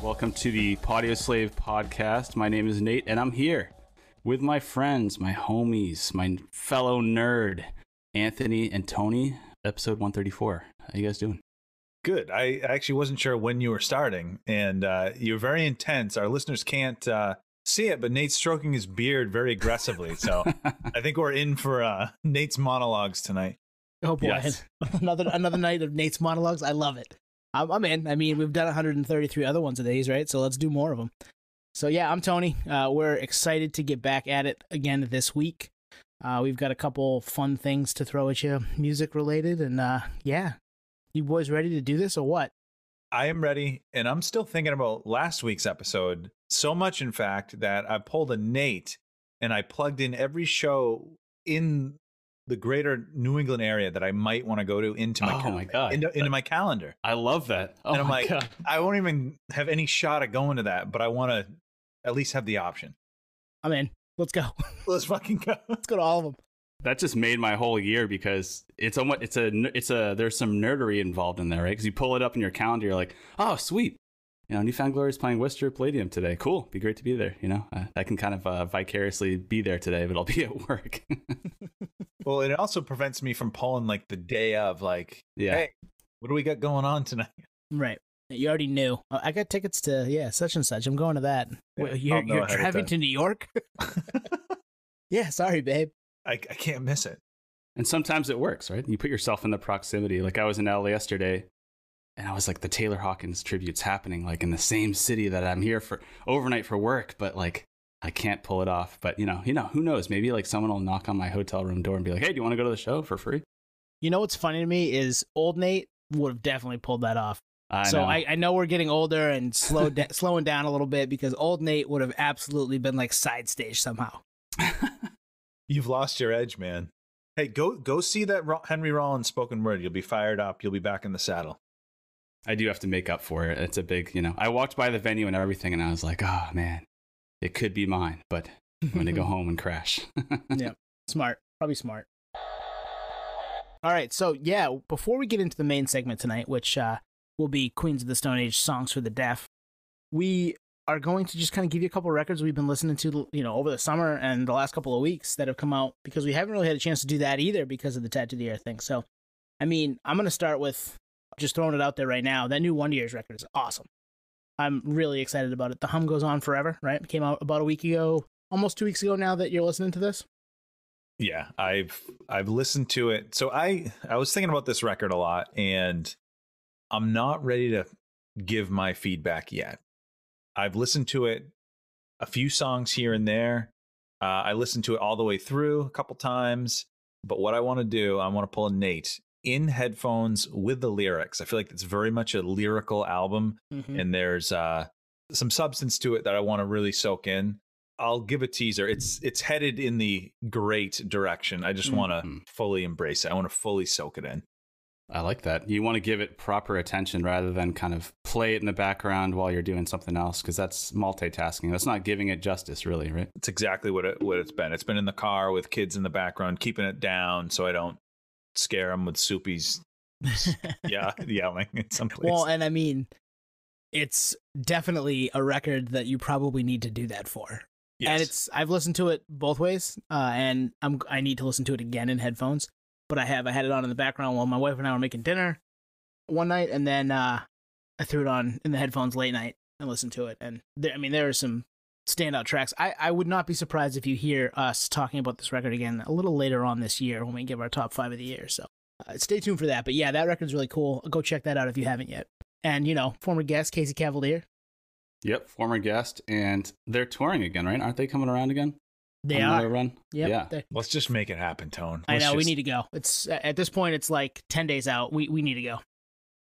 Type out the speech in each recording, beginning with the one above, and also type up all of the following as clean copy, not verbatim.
Welcome to the Podioslave podcast. My name is Nate, and I'm here with my friends, my homies, my fellow nerd, Anthony and Tony, episode 134. How you guys doing? Good. I actually wasn't sure when you were starting, and you're very intense. Our listeners can't see it, but Nate's stroking his beard very aggressively. So I think we're in for Nate's monologues tonight. Oh boy, Yes. another night of Nate's monologues. I love it. I'm in. I mean, we've done 133 other ones of these, right? So let's do more of them. So yeah, I'm Tony. We're excited to get back at it again this week. We've got a couple fun things to throw at you, music related, and yeah, you boys ready to do this or what? I am ready, and I'm still thinking about last week's episode. So much, in fact, that I pulled a Nate and I plugged in every show in the greater New England area that I might want to go to into my calendar. I love that. Oh, and I'm my like, God. I won't even have any shot at going to that, but I want to at least have the option. I'm in. Let's go. Let's fucking go. Let's go to all of them. That just made my whole year because there's some nerdery involved in there, right? Because you pull it up in your calendar, you're like, oh, sweet. You know, Newfound Glory is playing Worcester Palladium today. Cool. Be great to be there. You know, I can kind of vicariously be there today, but I'll be at work. Well, it also prevents me from pulling like the day of, like, hey, what do we got going on tonight? Right. You already knew. I got tickets to, such and such. I'm going to that. Yeah, You're driving to New York? Yeah, sorry, babe. I can't miss it. And sometimes it works, right? You put yourself in the proximity. Like I was in LA yesterday, and I was like, the Taylor Hawkins tribute's happening like in the same city that I'm here for overnight for work, but like I can't pull it off. But you know, who knows? Maybe like someone will knock on my hotel room door and be like, hey, do you want to go to the show for free? You know what's funny to me is old Nate would have definitely pulled that off. I know we're getting older and slowing down a little bit because old Nate would have absolutely been like side stage somehow. You've lost your edge, man. Hey, go see that Henry Rollins spoken word. You'll be fired up. You'll be back in the saddle. I do have to make up for it. It's a big, I walked by the venue and everything, and I was like, oh, man, it could be mine, but I'm going to go home and crash. Yeah, smart. Probably smart. All right, so yeah, before we get into the main segment tonight, which will be Queens of the Stone Age songs for the deaf, we are going to just kind of give you a couple of records we've been listening to, over the summer and the last couple of weeks that have come out, because we haven't really had a chance to do that either because of the Tattoo of the Air thing. So, I mean, I'm going to start with just throwing it out there right now. That new Wonder Years record is awesome. I'm really excited about it. The Hum Goes On Forever, right? It came out about a week ago, almost 2 weeks ago now that you're listening to this. Yeah, I've listened to it. So I was thinking about this record a lot, and I'm not ready to give my feedback yet. I've listened to it a few songs here and there. I listened to it all the way through a couple times. But what I want to do, I want to pull a Nate in headphones with the lyrics. I feel like it's very much a lyrical album, and there's some substance to it that I want to really soak in. I'll give a teaser. It's headed in the great direction. I just want to fully embrace it. I want to fully soak it in. I like that. You want to give it proper attention rather than kind of play it in the background while you're doing something else, because that's multitasking. That's not giving it justice, really, right? It's exactly what it's been. It's been in the car with kids in the background, keeping it down so I don't scare them with Soupy's yelling in some place. Well, and I mean, it's definitely a record that you probably need to do that for. Yes. And I've listened to it both ways, and I need to listen to it again in headphones. But I had it on in the background while my wife and I were making dinner one night, and then I threw it on in the headphones late night and listened to it. And there are some standout tracks. I would not be surprised if you hear us talking about this record again a little later on this year when we give our top 5 of the year. So stay tuned for that. But yeah, that record's really cool. Go check that out if you haven't yet. And, former guest Casey Cavalier. Yep, former guest. And they're touring again, right? Aren't they coming around again? They are. Run? Yep, yeah. Let's just make it happen, Tone. I know, we need to go. It's at this point, it's like 10 days out. We need to go.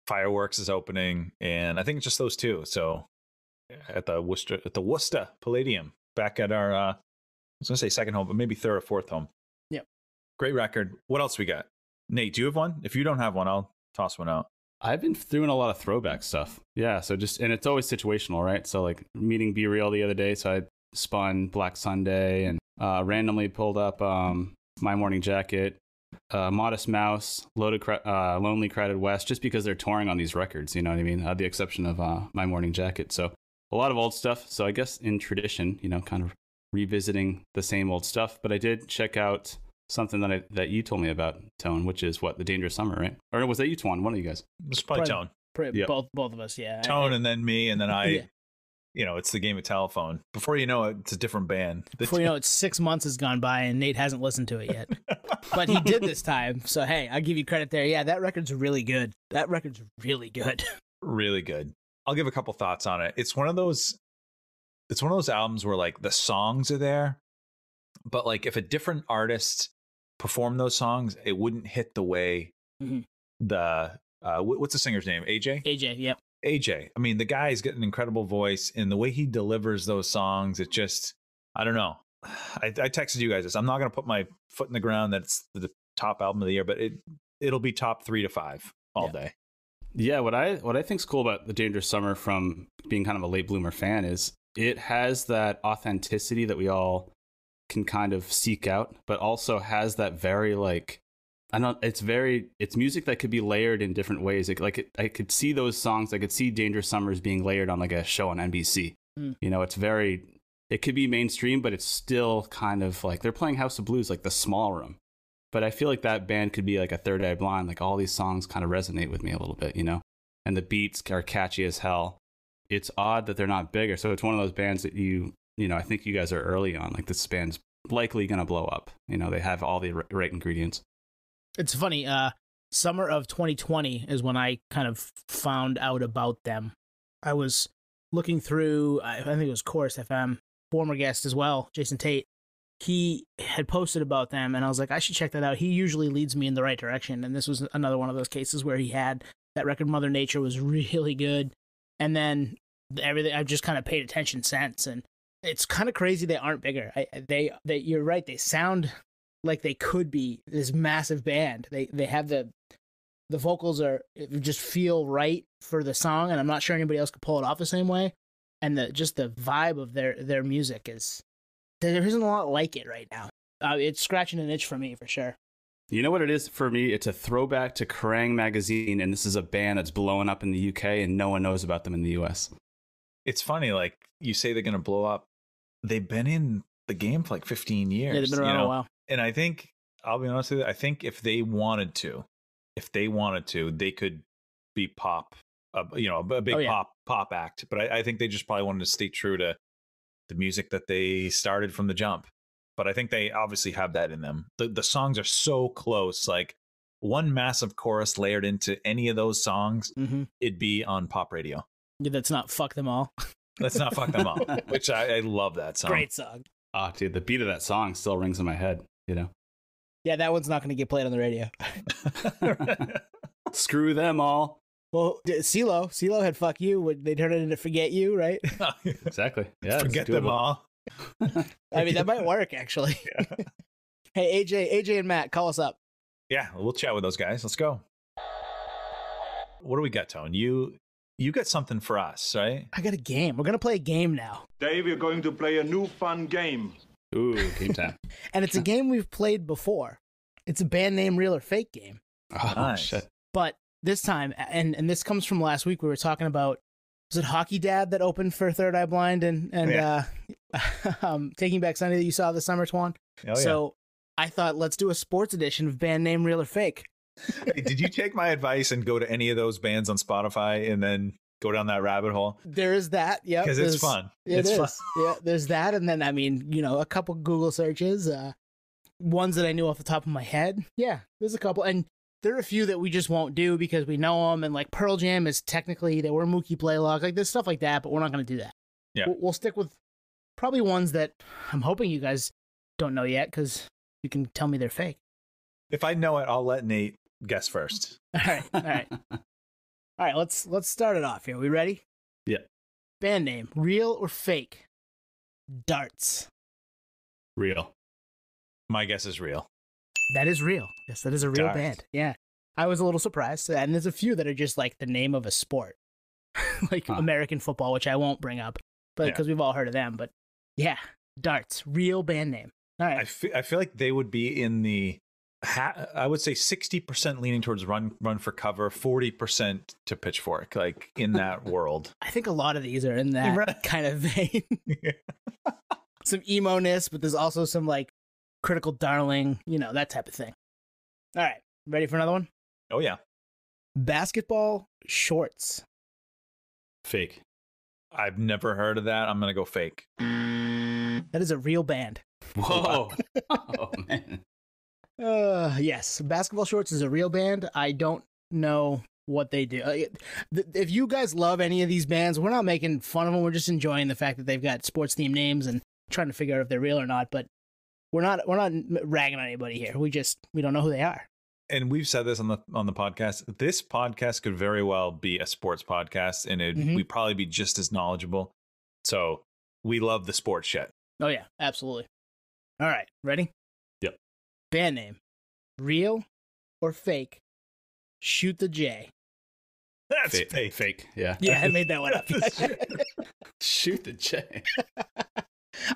Fireworks is opening, and I think it's just those two. So at the Worcester Palladium, back at our I was gonna say second home, but maybe third or fourth home. Yep. Great record. What else we got? Nate, do you have one? If you don't have one, I'll toss one out. I've been doing a lot of throwback stuff. Yeah, so and it's always situational, right? So like meeting Be Real the other day, so I spun Black Sunday and randomly pulled up My Morning Jacket, Modest Mouse, Lonely Crowded West, just because they're touring on these records, you know what I mean? The exception of My Morning Jacket. So a lot of old stuff. So I guess in tradition, kind of revisiting the same old stuff. But I did check out something that you told me about, Tone, which is the Dangerous Summer, right? Or was that you, Twan? One of you guys? It's probably Tone. Yep. Both of us, yeah. Tone and then me, and then I. Yeah. It's the game of telephone. Before you know it, it's a different band. Before you know it, 6 months has gone by and Nate hasn't listened to it yet. But he did this time. So, hey, I'll give you credit there. Yeah, that record's really good. Really good. Really good. I'll give a couple thoughts on it. It's one of those albums where like the songs are there, but like if a different artist performed those songs, it wouldn't hit the way the what's the singer's name? AJ? AJ, yep. AJ. I mean, the guy's got an incredible voice, and the way he delivers those songs, it just, I don't know. I texted you guys this. I'm not going to put my foot in the ground that it's the top album of the year, but it'll be top 3 to 5 all day. Yeah, what I think's cool about The Dangerous Summer from being kind of a late bloomer fan is it has that authenticity that we all can kind of seek out, but also has that very it's music that could be layered in different ways. I could see those songs. I could see Dangerous Summers being layered on like a show on NBC. It could be mainstream, but it's still kind of like they're playing House of Blues, like the small room. But I feel like that band could be like a Third Eye Blind. Like all these songs kind of resonate with me a little bit, and the beats are catchy as hell. It's odd that they're not bigger. So it's one of those bands that I think you guys are early on. Like this band's likely going to blow up. They have all the right ingredients. It's funny. Summer of 2020 is when I kind of found out about them. I was looking through, I think it was Chorus FM, former guest as well, Jason Tate. He had posted about them, and I was like, I should check that out. He usually leads me in the right direction, and this was another one of those cases where he had that record. Mother Nature was really good, and then everything. I've just kind of paid attention since, and it's kind of crazy they aren't bigger. They you're right. They sound like they could be this massive band. They have the vocals just feel right for the song, and I'm not sure anybody else could pull it off the same way. And the vibe of their music is. There isn't a lot like it right now. It's scratching an itch for me, for sure. You know what it is for me? It's a throwback to Kerrang! Magazine, and this is a band that's blowing up in the UK, and no one knows about them in the US. It's funny, like, you say they're going to blow up. They've been in the game for like 15 years. Yeah, they've been around a while. And I think, I'll be honest with you, I think if they wanted to, they could be pop, a big pop act. But I think they just probably wanted to stay true to the music that they started from the jump. But I think they obviously have that in them. The songs are so close. Like one massive chorus layered into any of those songs, it'd be on pop radio. Yeah, that's not Fuck Them All. Let's not fuck them all. Which I love that song. Great song. Oh, dude, the beat of that song still rings in my head, Yeah, that one's not going to get played on the radio. Screw them all. Well, CeeLo had Fuck You. They turned it into Forget You, right? Exactly. Yeah. Forget them all. I mean, that might work, actually. Yeah. Hey, AJ and Matt, call us up. Yeah, we'll chat with those guys. Let's go. What do we got, Tone? You got something for us, right? I got a game. We're going to play a game now. Dave, you're going to play a new fun game. Ooh, game time. And it's a game we've played before. It's a band name, real or fake game. Oh, nice. Shit. But this time, and this comes from last week, we were talking about, was it Hockey Dad that opened for Third Eye Blind and Taking Back Sunday that you saw this summer, Twan? Oh, so I thought, let's do a sports edition of band name, real or fake. Hey, did you take my advice and go to any of those bands on Spotify and then go down that rabbit hole? There is that, yeah. Because it's fun. It's fun. Yeah, there's that. And then, I mean, a couple Google searches, ones that I knew off the top of my head. Yeah, there's a couple. And there are a few that we just won't do because we know them. And like Pearl Jam is technically, they were Mookie Blaylock. Like there's stuff like that, but we're not going to do that. Yeah. We'll stick with probably ones that I'm hoping you guys don't know yet because you can tell me they're fake. If I know it, I'll let Nate guess first. All right. All right, let's start it off here. We ready? Yeah. Band name, real or fake? Darts. Real. My guess is real. That is real. Yes, that is a real Darts. band. Yeah. I was a little surprised. And there's a few that are just like the name of a sport. Like American football, which I won't bring up, but because we've all heard of them. But yeah, Darts, real band name. All right. I feel like they would be in the I would say 60% leaning towards run for cover, 40% to pitchfork, like in that world. I think a lot of these are in that kind of vein. Some emo-ness, but there's also some like critical darling, that type of thing. All right, ready for another one? Oh yeah. Basketball shorts. Fake. I've never heard of that. I'm gonna go fake. That is a real band. Whoa. Oh man. Yes, basketball shorts is a real band. I don't know what they do. If you guys love any of these bands, we're not making fun of them. We're just enjoying the fact that they've got sports themed names and trying to figure out if they're real or not. But we're not ragging on anybody here. We don't know who they are. And we've said this on the podcast. This podcast could very well be a sports podcast, and we'd probably be just as knowledgeable. So we love the sports shit. Oh yeah, absolutely. All right, ready? Yep. Band name: real or fake? Shoot the J. That's fake. Fake. Yeah. Yeah, I made that one up. Shoot the J.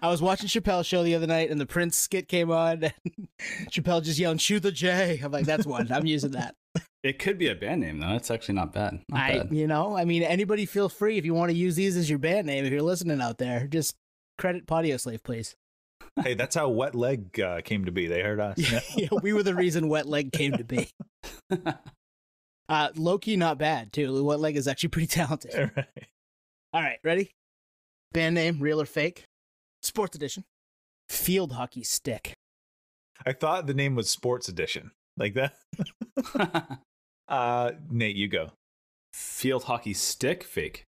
I was watching Chappelle's show the other night, and the Prince skit came on. And Chappelle just yelling, "Shoot the J!" I'm like, "That's one. I'm using that." It could be a band name though. That's actually not bad. Not bad. Anybody feel free if you want to use these as your band name. If you're listening out there, just credit Podioslave, please. Hey, that's how Wet Leg came to be. They heard us. Yeah, we were the reason Wet Leg came to be. Low-key, not bad too. Wet Leg is actually pretty talented. Right. All right, ready? Band name: real or fake? Sports edition. Field hockey stick. I thought the name was Sports Edition, like that. Nate, you go. Field hockey stick. Fake.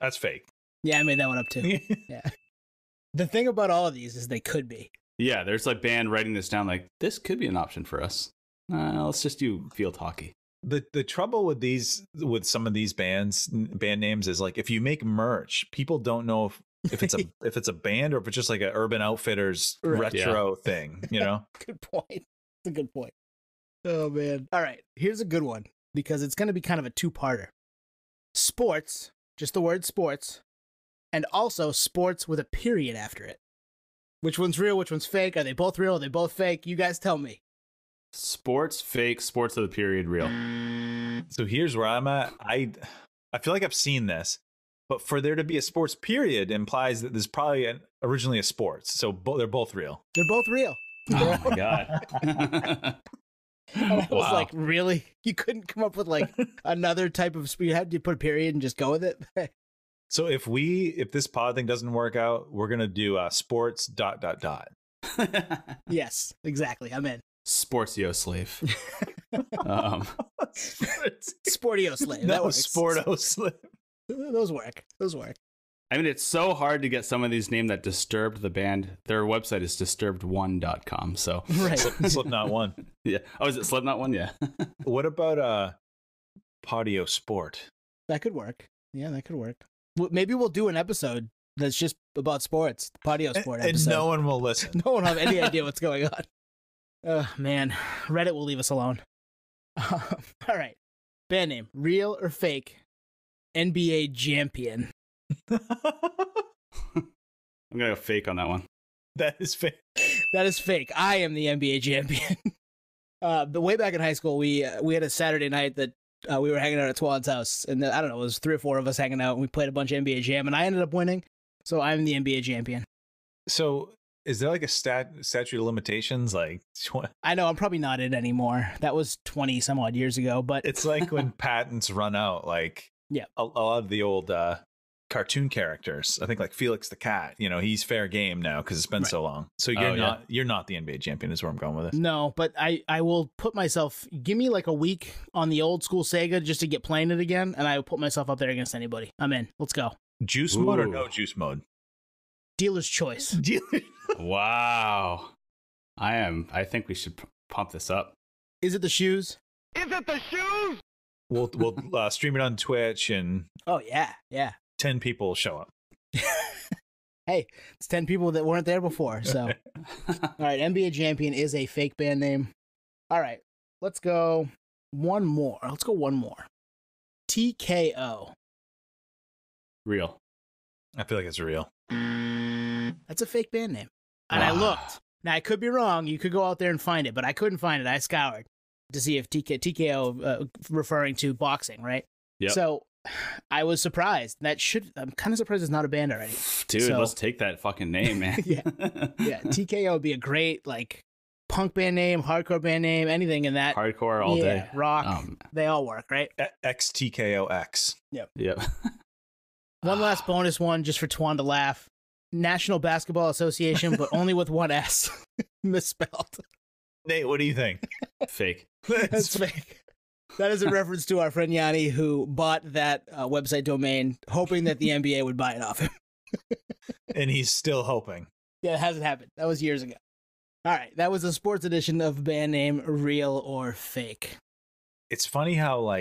That's fake. Yeah, I made that one up too. Yeah. The thing about all of these is they could be. Yeah, there's like band writing this down. Like this could be an option for us. Let's just do field hockey. The trouble with some of these band names is like if you make merch, people don't know if it's a band or if it's just like an Urban Outfitters retro thing, Good point. That's a good point. Oh man. All right, here's a good one because it's going to be kind of a two-parter. Sports, just the word sports, and also sports with a period after it. Which one's real? Which one's fake? Are they both real? Are they both fake? You guys tell me. Sports fake. Sports of the period real. So here's where I'm at. I feel like I've seen this. But for there to be a sports period implies that there's probably originally a sports. So they're both real. They're both real. Oh my god. I was like, really? You couldn't come up with like another type of you had to put a period and just go with it? So if this pod thing doesn't work out, we're gonna do sports ... Yes, exactly. I'm in. Sportioslave. Sportioslave. That was Sportoslave. Those work. I mean, it's so hard to get some of these named that Disturbed the band. Their website is disturbed1.com. So right. Slipknot 1. Yeah. Oh, is it Slipknot 1? Yeah. What about Podio Sport? That could work. Yeah, that could work. Maybe we'll do an episode that's just about sports, the Podio Sport episode. And no one will listen. No one will have any idea what's going on. Man, Reddit will leave us alone. All right. Band name, real or fake? NBA champion. I'm gonna go fake on that one. That is fake. That is fake. I am the NBA champion. But way back in high school, we had a Saturday night that we were hanging out at Twan's house, and I don't know, it was 3 or 4 of us hanging out, and we played a bunch of NBA Jam, and I ended up winning. So I'm the NBA champion. So is there like a statute of limitations? Like, I know I'm probably not in anymore. That was 20 some odd years ago, but it's like when patents run out. Like, yeah, a lot of the old cartoon characters. I think like Felix the Cat. He's fair game now because it's been so long. So you're not the NBA champion. Is where I'm going with this. No, but I will put myself. Give me like a week on the old school Sega just to get playing it again, and I will put myself up there against anybody. I'm in. Let's go. Juice mode or no juice mode? Dealer's choice. Wow. I think we should pump this up. Is it the shoes? Is it the shoes? We'll stream it on Twitch and oh yeah 10 people show up. Hey, it's 10 people that weren't there before. So all right, NBA champion is a fake band name. All right, let's go one more. TKO. Real. I feel like it's real. That's a fake band name. And I looked. Now, I could be wrong. You could go out there and find it, but I couldn't find it. I scoured to see if TKO referring to boxing, right? Yeah. So I was surprised. I'm kind of surprised it's not a band already. Dude, let's take that fucking name, man. Yeah. TKO would be a great punk band name, hardcore band name, anything in that. Hardcore all day. Rock. They all work, right? XTKOX. Yep. One last bonus one just for Twan to laugh. National Basketball Association, but only with one S. Misspelled. Nate, what do you think? Fake. That's fake. That is a reference to our friend Yanni, who bought that website domain, hoping that the NBA would buy it off him. And he's still hoping. Yeah, it hasn't happened. That was years ago. All right, that was the sports edition of band name Real or Fake. It's funny how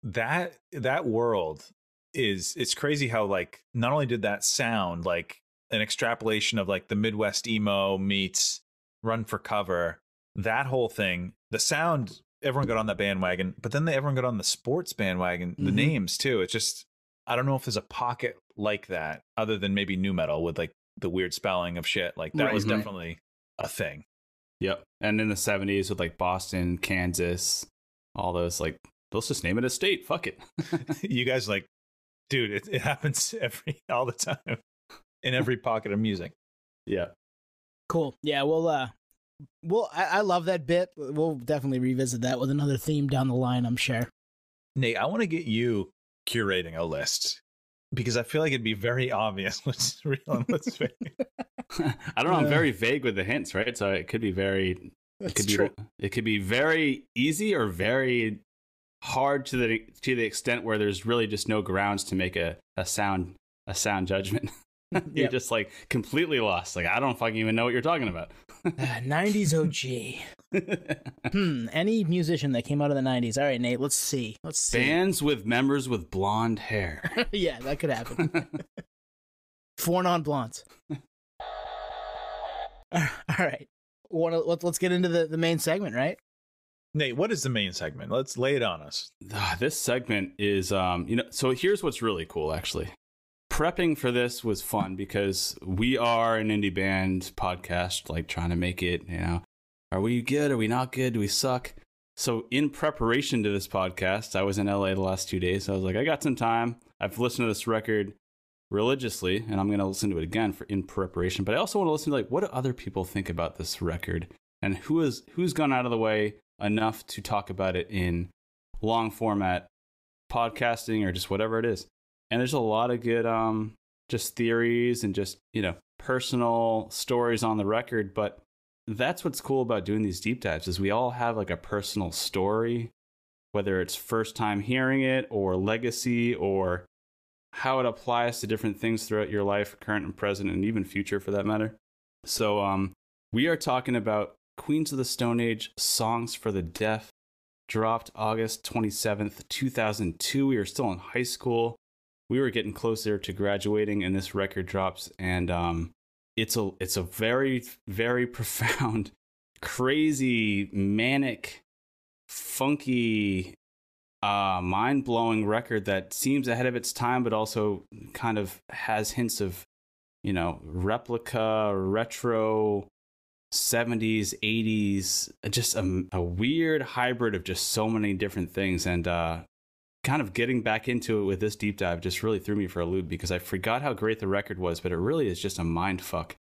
that world it's crazy how not only did that sound like an extrapolation of the Midwest emo meets Run for Cover, that whole thing, the sound, everyone got on that bandwagon, but then everyone got on the sports bandwagon, the names too. It's just, I don't know if there's a pocket like that other than maybe nu metal with the weird spelling of shit. That was definitely a thing. Yep. And in the 70s with Boston, Kansas, all those, let's just name it a state. Fuck it. You guys dude, it happens all the time in every pocket of music. Yeah. Cool. Yeah, I love that bit. We'll definitely revisit that with another theme down the line, I'm sure. Nate, I want to get you curating a list because I feel like it'd be very obvious what's real and what's fake. I don't know. I'm very vague with the hints, right? So it could be it could be very easy or very hard to the extent where there's really just no grounds to make a sound judgment. You're just completely lost. I don't fucking even know what you're talking about. 90s OG. Any musician that came out of the 90s. All right, Nate, let's see. Bands with members with blonde hair. Yeah, that could happen. 4 non-blondes. All right. Let's get into the main segment, right? Nate, what is the main segment? Let's lay it on us. This segment is, so here's what's really cool, actually. Prepping for this was fun because we are an indie band podcast, trying to make it, are we good? Are we not good? Do we suck? So in preparation to this podcast, I was in LA the last 2 days. So I was I got some time. I've listened to this record religiously, and I'm going to listen to it again in preparation. But I also want to listen to what do other people think about this record, and who's gone out of the way enough to talk about it in long format podcasting or just whatever it is. And there's a lot of good just theories and just personal stories on the record. But that's what's cool about doing these deep dives is we all have a personal story, whether it's first time hearing it or legacy or how it applies to different things throughout your life, current and present, and even future for that matter. So we are talking about Queens of the Stone Age, Songs for the Deaf, dropped August 27th, 2002. We were still in high school. We were getting closer to graduating, and this record drops, and it's a very, very profound, crazy, manic, funky, mind-blowing record that seems ahead of its time, but also kind of has hints of, replica, retro, 70s, 80s, just a weird hybrid of just so many different things. And kind of getting back into it with this deep dive just really threw me for a loop because I forgot how great the record was, but it really is just a mind fuck.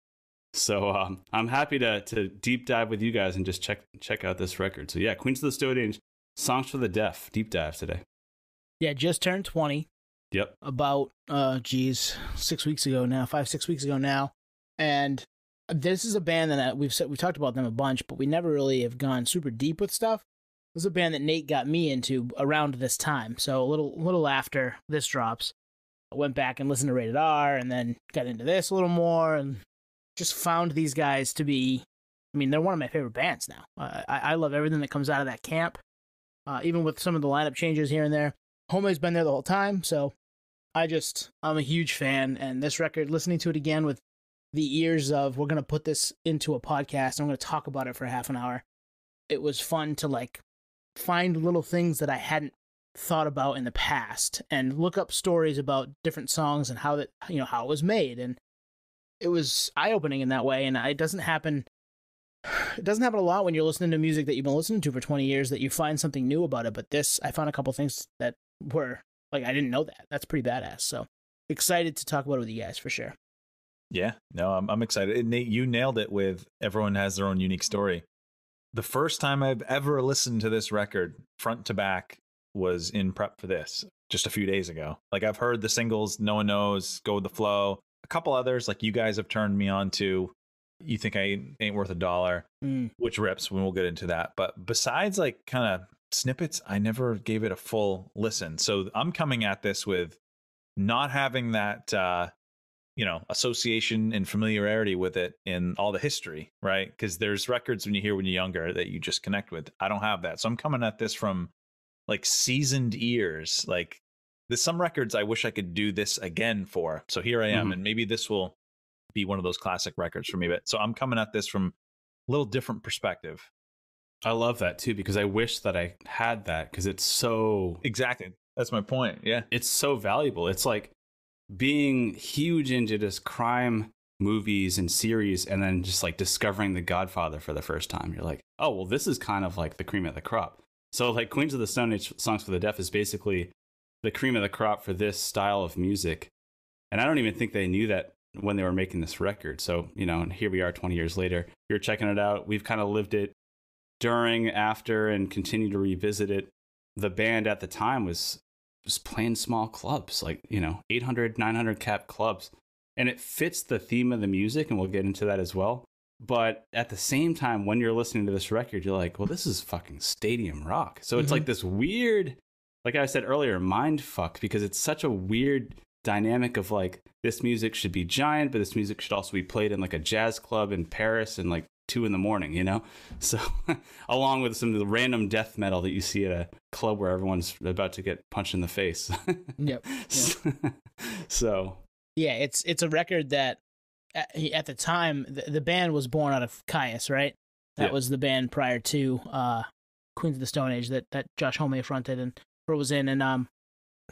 So I'm happy to deep dive with you guys and just check out this record. So yeah, Queens of the Stone Age, Songs for the Deaf, deep dive today. Yeah, just turned 20. Yep. About 6 weeks ago now, 5-6 weeks ago now. And this is a band that we've talked about them a bunch, but we never really have gone super deep with stuff. This is a band that Nate got me into around this time. So a little after this drops, I went back and listened to Rated R and then got into this a little more and just found these guys to be, they're one of my favorite bands now. I love everything that comes out of that camp, even with some of the lineup changes here and there. Homie's been there the whole time, so I'm a huge fan. And this record, listening to it again with the ears of, we're going to put this into a podcast, I'm going to talk about it for half an hour. It was fun to find little things that I hadn't thought about in the past and look up stories about different songs and how it was made. And it was eye-opening in that way. And it doesn't happen it doesn't happen a lot when you're listening to music that you've been listening to for 20 years that you find something new about it. But this, I found a couple things that were like, I didn't know that. That's pretty badass. So excited to talk about it with you guys for sure. Yeah, no, I'm excited. And Nate, you nailed it with everyone has their own unique story. The first time I've ever listened to this record front to back was in prep for this just a few days ago. Like I've heard the singles, No One Knows, Go With The Flow, a couple others like you guys have turned me on to You Think I Ain't Worth a Dollar, which rips when we'll get into that. But besides like kind of snippets, I never gave it a full listen. So I'm coming at this with not having that, association and familiarity with it in all the history, right? Because there's records when you hear when you're younger that you just connect with. I don't have that. So I'm coming at this from like seasoned ears. Like there's some records I wish I could do this again for. So here I am. And maybe this will be one of those classic records for me. But so I'm coming at this from a little different perspective. I love that too, because I wish that I had that because it's so... Exactly. That's my point. Yeah. It's so valuable. It's like being huge into just crime movies and series and then just like discovering The Godfather for the first time. You're like, oh, well, this is kind of like the cream of the crop. So like Queens of the Stone Age Songs for the Deaf is basically the cream of the crop for this style of music. And I don't even think they knew that when they were making this record. So, and here we are 20 years later. You're checking it out. We've kind of lived it during, after, and continue to revisit it. The band at the time was just playing small clubs, like, 800, 900 cap clubs. And it fits the theme of the music, and we'll get into that as well. But at the same time, when you're listening to this record, you're like, well, this is fucking stadium rock. So it's like this weird, like I said earlier, mind fuck, because it's such a weird dynamic of like, this music should be giant, but this music should also be played in like a jazz club in Paris and like 2 a.m, So along with some of the random death metal that you see at a club where everyone's about to get punched in the face. Yep. So yeah, it's a record that at the time the band was born out of Caius, right? That was the band prior to Queens of the Stone Age that Josh Homme fronted and was in, and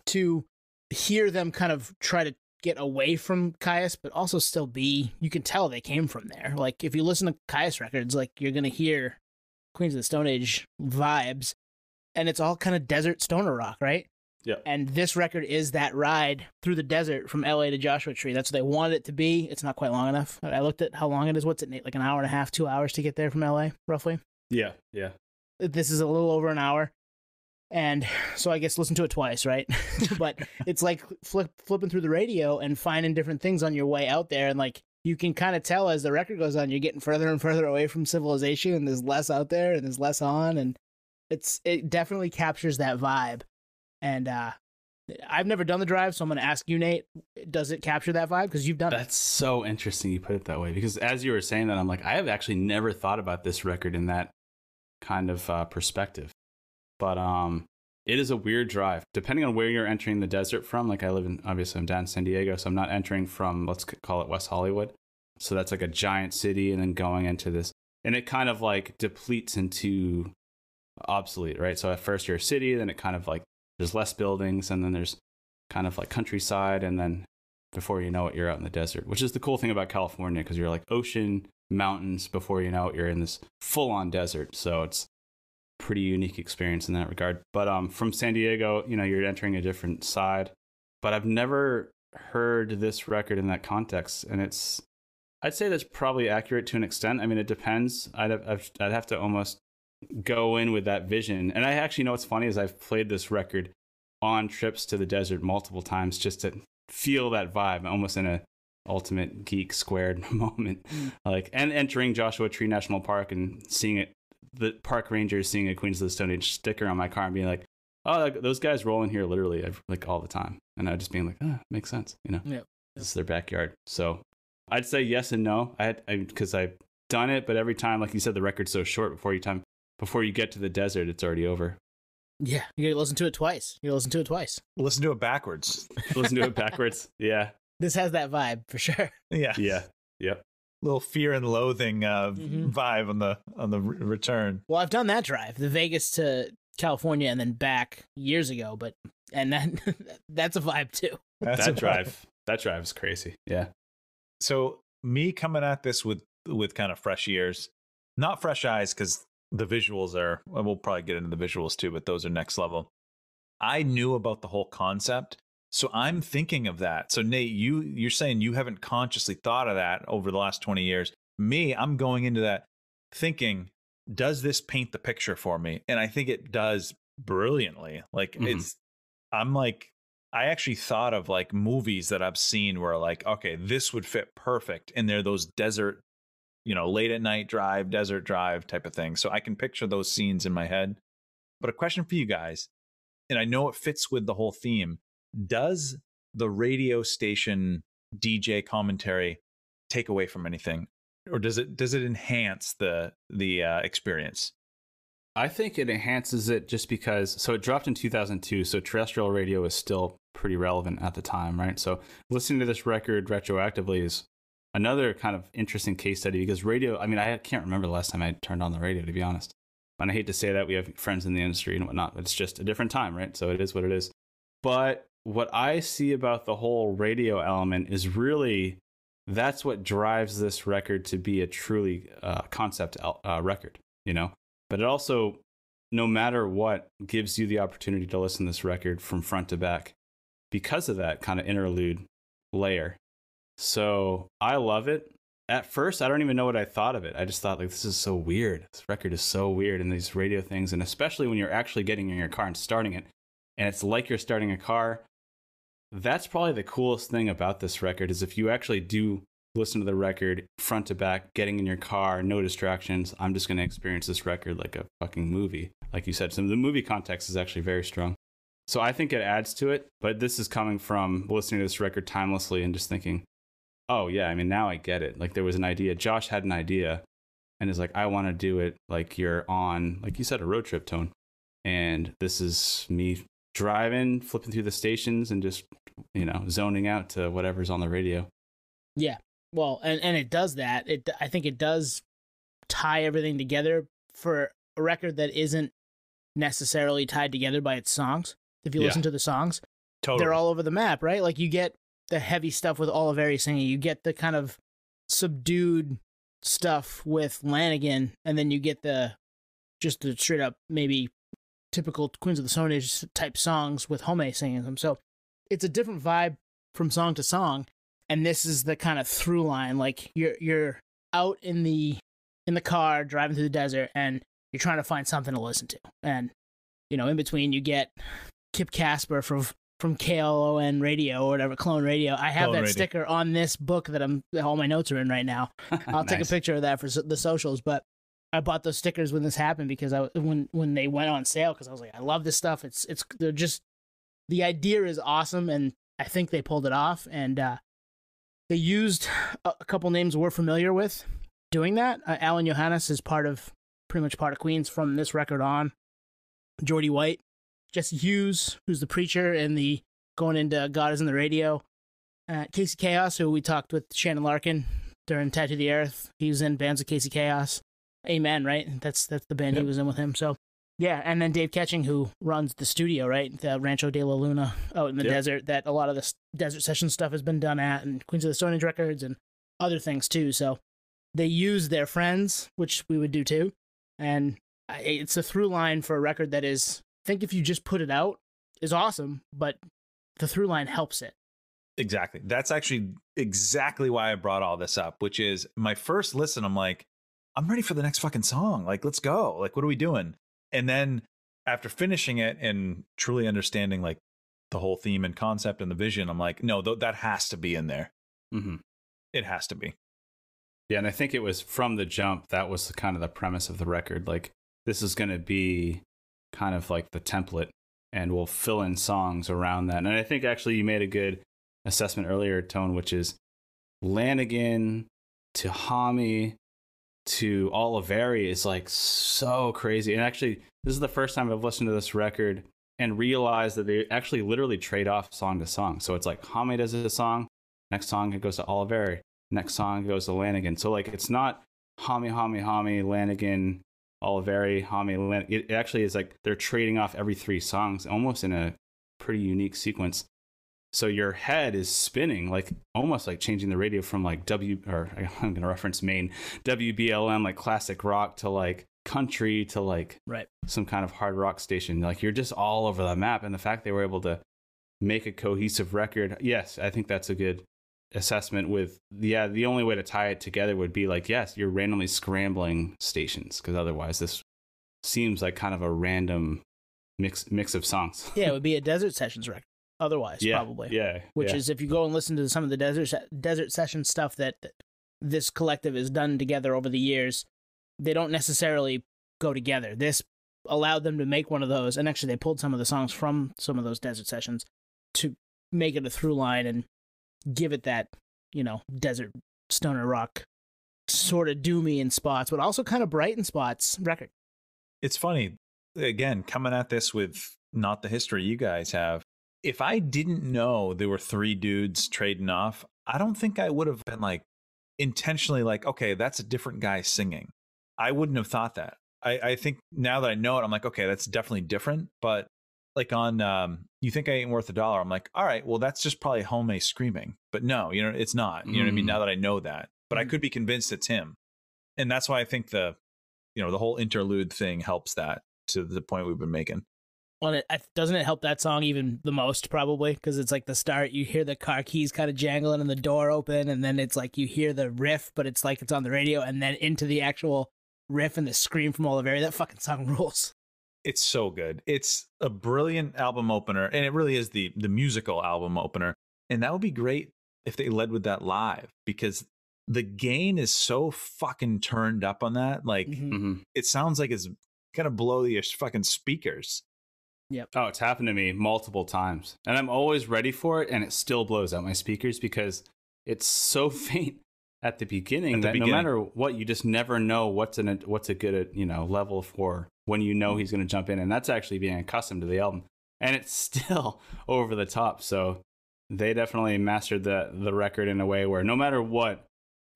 to hear them kind of try to get away from Caius, but also still be, you can tell they came from there. Like if you listen to Caius records, like you're gonna hear Queens of the Stone Age vibes, and it's all kind of desert stoner rock, right? Yeah. And this record is that ride through the desert from LA to Joshua Tree. That's what they wanted it to be. It's not quite long enough. I looked at how long it is. What's it, Nate? Like an hour and a half, 2 hours to get there from LA, roughly? Yeah. This is a little over an hour. And so I guess listen to it twice, right? But it's like flipping through the radio and finding different things on your way out there. And like you can kind of tell as the record goes on, you're getting further and further away from civilization, and there's less out there and there's less on. And it definitely captures that vibe. And I've never done the drive, so I'm going to ask you, Nate, does it capture that vibe? Because you've done it. That's so interesting you put it that way, because as you were saying that, I'm like, I have actually never thought about this record in that kind of perspective. But it is a weird drive, depending on where you're entering the desert from. Like obviously I'm down in San Diego, so I'm not entering from, let's call it West Hollywood. So that's like a giant city, and then going into this, and it kind of like depletes into obsolete, right? So at first you're a city, then it kind of like, there's less buildings, and then there's kind of like countryside, and then before you know it, you're out in the desert, which is the cool thing about California, because you're like ocean, mountains, before you know it, you're in this full-on desert. So it's pretty unique experience in that regard. But from San Diego, you're entering a different side. But I've never heard this record in that context, and I'd say that's probably accurate to an extent. I mean, it depends. I'd have to almost go in with that vision. And I actually know what's funny is I've played this record on trips to the desert multiple times just to feel that vibe, almost in a ultimate geek squared moment. Like, and entering Joshua Tree National Park and seeing it, the park rangers seeing a Queens of the Stone Age sticker on my car and being like, oh, those guys roll in here literally like all the time. And I just being like, makes sense, Yep. This is their backyard. So I'd say yes and no. Because I've done it, but every time, like you said, the record's so short before you get to the desert, it's already over. Yeah, you gotta listen to it twice. Listen to it backwards. Listen to it backwards. Yeah. This has that vibe for sure. Yeah. Yeah. Yep. Little fear and loathing vibe on the return. Well, I've done that drive, the Vegas to California and then back years ago, and that's a vibe too. That drive is crazy. Yeah. So me coming at this with kind of fresh ears, not fresh eyes, because the visuals are, well, we'll probably get into the visuals too, but those are next level. I knew about the whole concept, so I'm thinking of that. So Nate, you're saying you haven't consciously thought of that over the last 20 years. Me, I'm going into that thinking, does this paint the picture for me? And I think it does brilliantly. Like I'm like, I actually thought of like movies that I've seen where like, okay, this would fit perfect. And they're those desert, late at night drive, desert drive type of thing. So I can picture those scenes in my head. But a question for you guys, and I know it fits with the whole theme. Does the radio station DJ commentary take away from anything, or does it enhance the experience? I think it enhances it just because, so it dropped in 2002, so terrestrial radio is still pretty relevant at the time, right? So listening to this record retroactively is another kind of interesting case study, because radio, I mean, I can't remember the last time I turned on the radio, to be honest. And I hate to say that, we have friends in the industry and whatnot, but it's just a different time, right? So it is what it is. But what I see about the whole radio element is really, that's what drives this record to be a truly concept record, But it also, no matter what, gives you the opportunity to listen to this record from front to back because of that kind of interlude layer. So I love it. At first, I don't even know what I thought of it. I just thought, like, this is so weird. This record is so weird, and these radio things, and especially when you're actually getting in your car and starting it, and it's like you're starting a car. That's probably the coolest thing about this record, is if you actually do listen to the record front to back, getting in your car, no distractions. I'm just going to experience this record like a fucking movie. Like you said, some of the movie context is actually very strong. So I think it adds to it, but this is coming from listening to this record timelessly and just thinking, oh yeah, I mean, now I get it. Like there was an idea. Josh had an idea and is like, I want to do it like you're on, like you said, a road trip tone. And this is me driving, flipping through the stations and just, zoning out to whatever's on the radio. Yeah. Well, and it does that. I think it does tie everything together for a record that isn't necessarily tied together by its songs. If you listen to the songs, totally, they're all over the map, right? Like you get the heavy stuff with Oliveri singing, you get the kind of subdued stuff with Lanegan, and then you get the straight up maybe typical Queens of the Stone Age type songs with Home singing them. So it's a different vibe from song to song. And this is the kind of through line, like you're out in the car driving through the desert, and you're trying to find something to listen to. And in between you get Kip Casper from KLON Radio or whatever, Clone Radio. I have that sticker on this book that all my notes are in right now. I'll take a picture of that for the socials. But I bought those stickers when this happened because when they went on sale, because I was like, I love this stuff. They're just, the idea is awesome, and I think they pulled it off. And they used a couple names we're familiar with doing that. Alan Johannes is pretty much part of Queens from this record on. Geordie White, Jesse Hughes, who's the preacher and the going into God is in the Radio. Casey Chaos, who we talked with Shannon Larkin during Tattoo the Earth. He was in bands with Casey Chaos. Amen, right? That's the band he was in with him. So yeah, and then Dave Ketching, who runs the studio, right? The Rancho de la Luna out in the desert, that a lot of the desert session stuff has been done at, and Queens of the Stone Age Records and other things too. So they use their friends, which we would do too. And it's a through line for a record that is, I think if you just put it out, is awesome, but the through line helps it. Exactly. That's actually exactly why I brought all this up, which is my first listen, I'm like, I'm ready for the next fucking song. Like, let's go. Like, what are we doing? And then after finishing it and truly understanding like the whole theme and concept and the vision, I'm like, no, that has to be in there. Mm-hmm. It has to be. Yeah, and I think it was from the jump, that was kind of the premise of the record. Like, this is going to be kind of like the template, and we'll fill in songs around that. And I think actually you made a good assessment earlier, Tone, which is Lanegan to Hami to Oliveri is like so crazy. And actually, this is the first time I've listened to this record and realized that they actually literally trade off song to song. So it's like Hami does a song, next song it goes to Oliveri, next song goes to Lanegan. So like it's not Hami, Lanegan, Oliveri, Hami, Lanegan. It actually is like they're trading off every three songs almost in a pretty unique sequence. So your head is spinning, like almost like changing the radio from like I'm going to reference Maine, WBLM, like classic rock, to like country, to like some kind of hard rock station. Like you're just all over the map. And the fact they were able to make a cohesive record, yes, I think that's a good assessment. With the only way to tie it together would be like, yes, you're randomly scrambling stations, because otherwise this seems like kind of a random mix of songs. Yeah, it would be a Desert Sessions record. Otherwise, probably. Yeah. Which is, if you go and listen to some of the Desert Session stuff that this collective has done together over the years, they don't necessarily go together. This allowed them to make one of those, and actually they pulled some of the songs from some of those Desert Sessions to make it a through line and give it that, desert stoner rock, sort of doomy in spots, but also kind of bright in spots record. It's funny, again, coming at this with not the history you guys have. If I didn't know there were 3 dudes trading off, I don't think I would have been like intentionally like, okay, that's a different guy singing. I wouldn't have thought that. I think now that I know it, I'm like, okay, that's definitely different. But like on You Think I Ain't Worth a Dollar, I'm like, all right, well, that's just probably Home screaming. But no, it's not. You know what I mean? Now that I know that. But I could be convinced it's him. And that's why I think the whole interlude thing helps that to the point we've been making. Well, doesn't it help that song even the most, probably? Because it's like the start, you hear the car keys kind of jangling and the door open, and then it's like you hear the riff, but it's like it's on the radio, and then into the actual riff and the scream from Oliveri. That fucking song rules. It's so good. It's a brilliant album opener, and it really is the musical album opener. And that would be great if they led with that live, because the gain is so fucking turned up on that. Like, it sounds like it's gonna blow your fucking speakers. Yep. Oh, it's happened to me multiple times, and I'm always ready for it, and it still blows out my speakers because it's so faint at the beginning no matter what, you just never know what's a good level for when he's going to jump in, and that's actually being accustomed to the album, and it's still over the top. So they definitely mastered the record in a way where no matter what,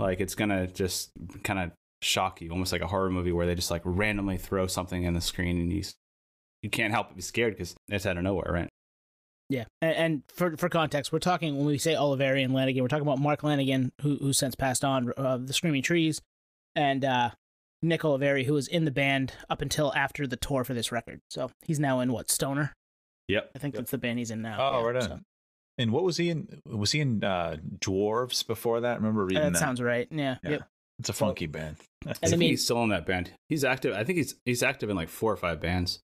like it's gonna just kind of shock you, almost like a horror movie where they just like randomly throw something in the screen and you can't help but be scared because it's out of nowhere, right? Yeah, and for context, we're talking, when we say Oliveri and Lanegan, we're talking about Mark Lanegan, who since passed on, the Screaming Trees, and Nick Oliveri, who was in the band up until after the tour for this record. So he's now in Stoner? Yep. I think that's the band he's in now. Oh, right on. So. And what was he in? Was he in Dwarves before that? I remember reading that. That sounds right. Yeah. Yep. It's a funky band. I think he's still in that band. He's active. I think he's active in like 4 or 5 bands.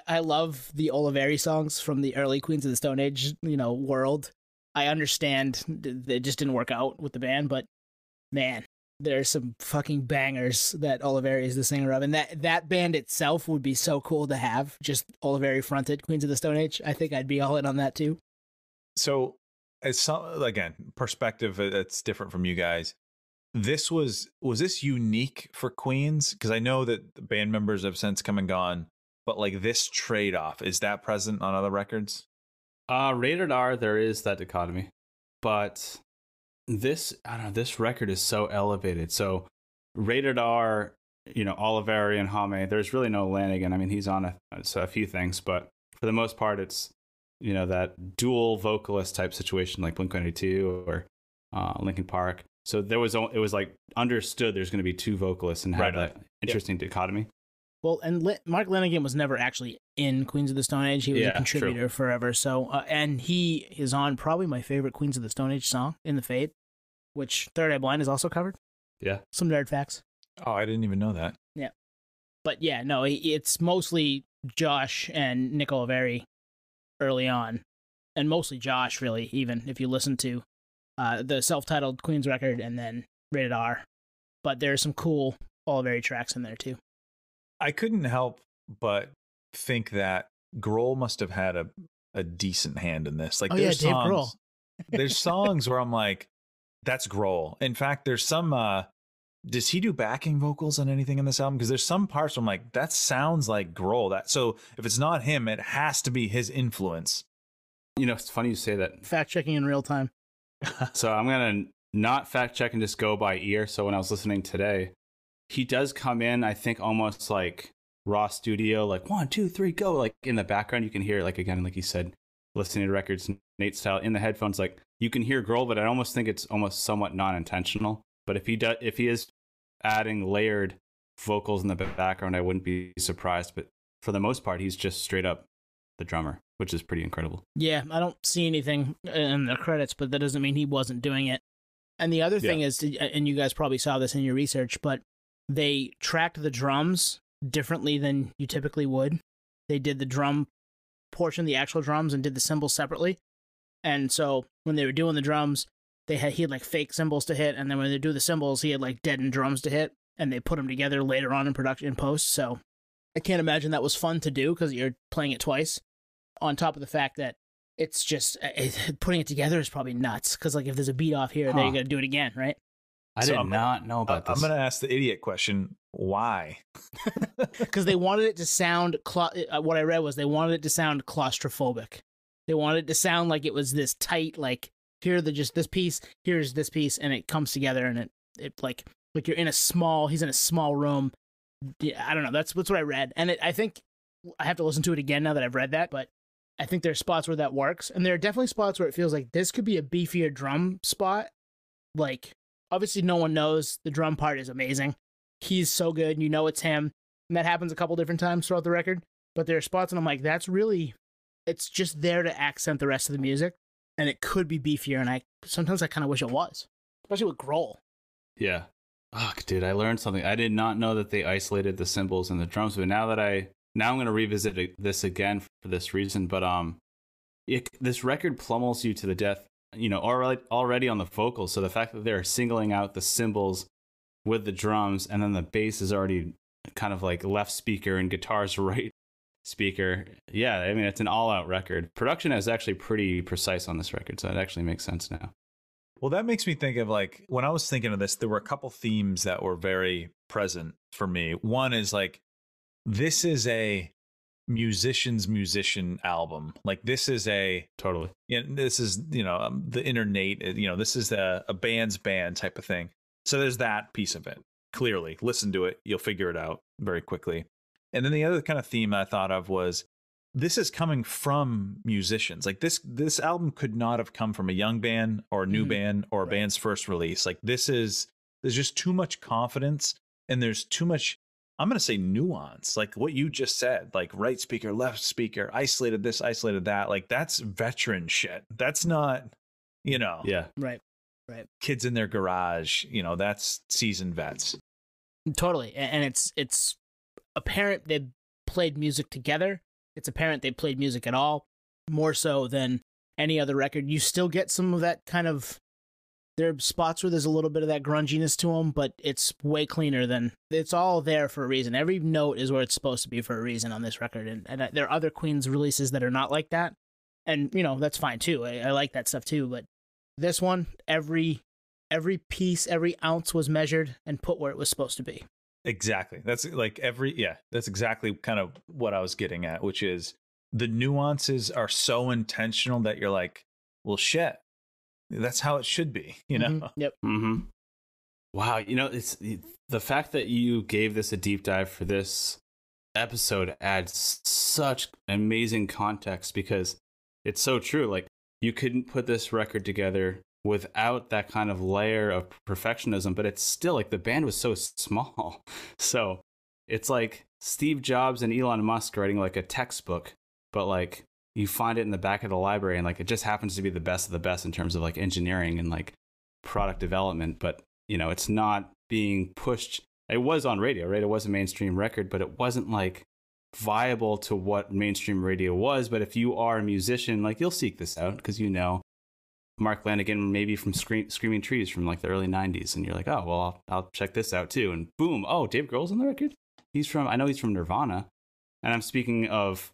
I love the Oliveri songs from the early Queens of the Stone Age, world. I understand it just didn't work out with the band, but man, there's some fucking bangers that Oliveri is the singer of, and that band itself would be so cool to have, just Oliveri fronted Queens of the Stone Age. I think I'd be all in on that too. So, again, perspective that's different from you guys. Was this unique for Queens? Because I know that the band members have since come and gone. But like this trade-off, is that present on other records? Rated R, there is that dichotomy. But this record is so elevated. So Rated R, Oliveri and Hame, there's really no Lanegan. I mean, he's on a few things, but for the most part, it's, that dual vocalist type situation like Blink-182 or Linkin Park. So it was like understood there's going to be 2 vocalists and have that interesting dichotomy. Well, and Mark Lanegan was never actually in Queens of the Stone Age. He was a contributor forever. So, and he is on probably my favorite Queens of the Stone Age song, In the Fade, which Third Eye Blind is also covered. Yeah. Some nerd facts. Oh, I didn't even know that. Yeah. But yeah, no, it's mostly Josh and Nick Oliveri early on. And mostly Josh, really, even if you listen to the self-titled Queens record and then Rated R. But there's some cool Oliveri tracks in there, too. I couldn't help but think that Grohl must have had a decent hand in this. Like, Dave Grohl. There's songs where I'm like, that's Grohl. In fact, there's some, does he do backing vocals on anything in this album? Because there's some parts where I'm like, that sounds like Grohl. So if it's not him, it has to be his influence. It's funny you say that. Fact checking in real time. So I'm going to not fact check and just go by ear. So when I was listening today, he does come in, I think, almost like raw studio, like 1, 2, 3, go. Like in the background, you can hear, like, again, like you said, listening to records Nate style in the headphones, like you can hear Grohl, but I almost think it's almost somewhat non-intentional. But if he is adding layered vocals in the background, I wouldn't be surprised. But for the most part, he's just straight up the drummer, which is pretty incredible. Yeah, I don't see anything in the credits, but that doesn't mean he wasn't doing it. And the other thing is, and you guys probably saw this in your research, but they tracked the drums differently than you typically would. They did the drum portion, the actual drums, and did the cymbals separately. And so when they were doing the drums, he had like fake cymbals to hit, and then when they do the cymbals, he had like deadened drums to hit, and they put them together later on in production in post. So I can't imagine that was fun to do because you're playing it twice. On top of the fact that it's just putting it together is probably nuts because like if there's a beat off here, then you got to do it again, right? I did not know about this. I'm going to ask the idiot question. Why? Because they wanted it to sound, what I read was they wanted it to sound claustrophobic. They wanted it to sound like it was this tight, like, here just this piece, here's this piece, and it comes together, and it like you're in he's in a small room. Yeah, I don't know, that's what I read. And I think I have to listen to it again now that I've read that, but I think there are spots where that works, and there are definitely spots where it feels like this could be a beefier drum spot. Like, obviously no one knows the drum part is amazing. He's so good, and you know it's him. And that happens a couple different times throughout the record. But there are spots, and I'm like, it's just there to accent the rest of the music. And it could be beefier, and sometimes I kind of wish it was. Especially with Grohl. Yeah. Oh, dude, I learned something. I did not know that they isolated the cymbals and the drums, but now I'm going to revisit this again for this reason. But this record plummels you to the death, already on the vocals. So the fact that they're singling out the cymbals with the drums, and then the bass is already kind of like left speaker and guitar's right speaker. Yeah, I mean, it's an all-out record. Production is actually pretty precise on this record, so it actually makes sense now. Well, that makes me think of like, when I was thinking of this, there were a couple themes that were very present for me. One is like, this is a musician's musician album. Like, this is this is, the inner Nate, this is a band's band type of thing. So there's that piece of it. Clearly, listen to it, you'll figure it out very quickly. And then the other kind of theme I thought of was, this is coming from musicians. Like this album could not have come from a young band or a new band or a band's first release. Like there's just too much confidence, and there's too much, I'm going to say, nuance. Like what you just said, like right speaker, left speaker, isolated this, isolated that. Like that's veteran shit. That's not, Yeah. Right. Kids in their garage, that's seasoned vets. Totally. And it's apparent they played music together. It's apparent they played music at all, more so than any other record. You still get some of that kind of, there are spots where there's a little bit of that grunginess to them, but it's way cleaner than, it's all there for a reason. Every note is where it's supposed to be for a reason on this record. And there are other Queen's releases that are not like that. And, that's fine too. I like that stuff too. But this one, every piece, every ounce was measured and put where it was supposed to be. Exactly. That's like that's exactly kind of what I was getting at, which is the nuances are so intentional that you're like, well, shit, that's how it should be, Mm-hmm. Yep. Mm-hmm. Wow. It's the fact that you gave this a deep dive for this episode adds such amazing context, because it's so true. Like, you couldn't put this record together without that kind of layer of perfectionism, but it's still like the band was so small. So it's like Steve Jobs and Elon Musk writing like a textbook, but like you find it in the back of the library, and like it just happens to be the best of the best in terms of like engineering and like product development. But it's not being pushed. It was on radio, right? It was a mainstream record, but it wasn't like viable to what mainstream radio was. But if you are a musician, like you'll seek this out because Mark Lanegan, maybe from Screaming Trees from like the early 90s, and you're like, oh, well, I'll check this out too. And boom, oh, Dave Grohl's on the record? I know he's from Nirvana. And I'm speaking of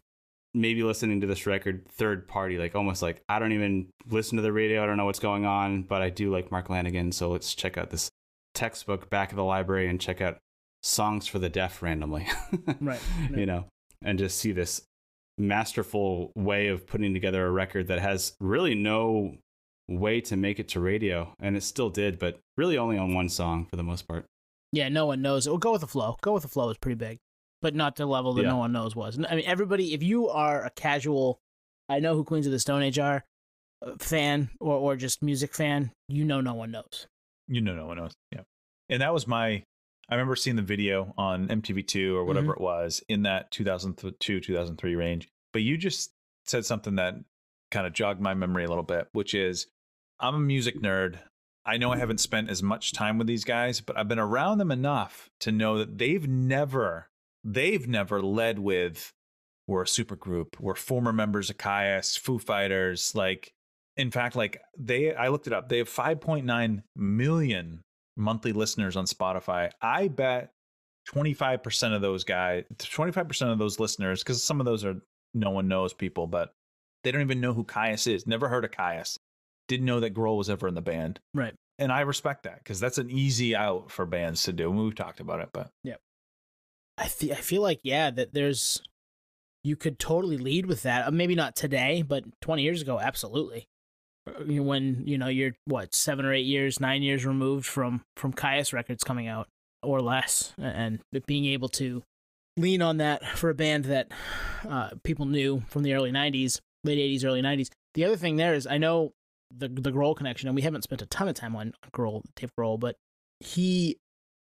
maybe listening to this record third party, like almost like I don't even listen to the radio, I don't know what's going on, but I do like Mark Lanegan, so let's check out this textbook back of the library and check out Songs for the Deaf randomly. Right. And just see this masterful way of putting together a record that has really no way to make it to radio, and it still did, but really only on one song for the most part. Yeah, no one knows. Well, Go With the Flow. Go With the Flow is pretty big, but not to the level that No One Knows was. I mean, everybody, if you are a casual I know who Queens of the Stone Age are, fan or just music fan, no one knows. No one knows. Yeah. And that was I remember seeing the video on MTV2 or whatever it was in that 2002, 2003 range. But you just said something that kind of jogged my memory a little bit, which is I'm a music nerd. I know I haven't spent as much time with these guys, but I've been around them enough to know that they've never led with we're a super group. We're former members of Caius, Foo Fighters. Like, in fact, I looked it up. They have 5.9 million monthly listeners on Spotify. I bet 25% of those guys, 25% of those listeners, because some of those are no one knows people, but they don't even know who Caius is. Never heard of Caius. Didn't know that Grohl was ever in the band. Right. And I respect that because that's an easy out for bands to do. We've talked about it, but yeah. I feel like, that you could totally lead with that. Maybe not today, but 20 years ago, absolutely. When, you're 7 or 8 years, 9 years removed from Caius records coming out or less, and being able to lean on that for a band that people knew from the early 90s, late 80s, early 90s. The other thing there is, I know the Grohl connection, and we haven't spent a ton of time on Dave Grohl, but he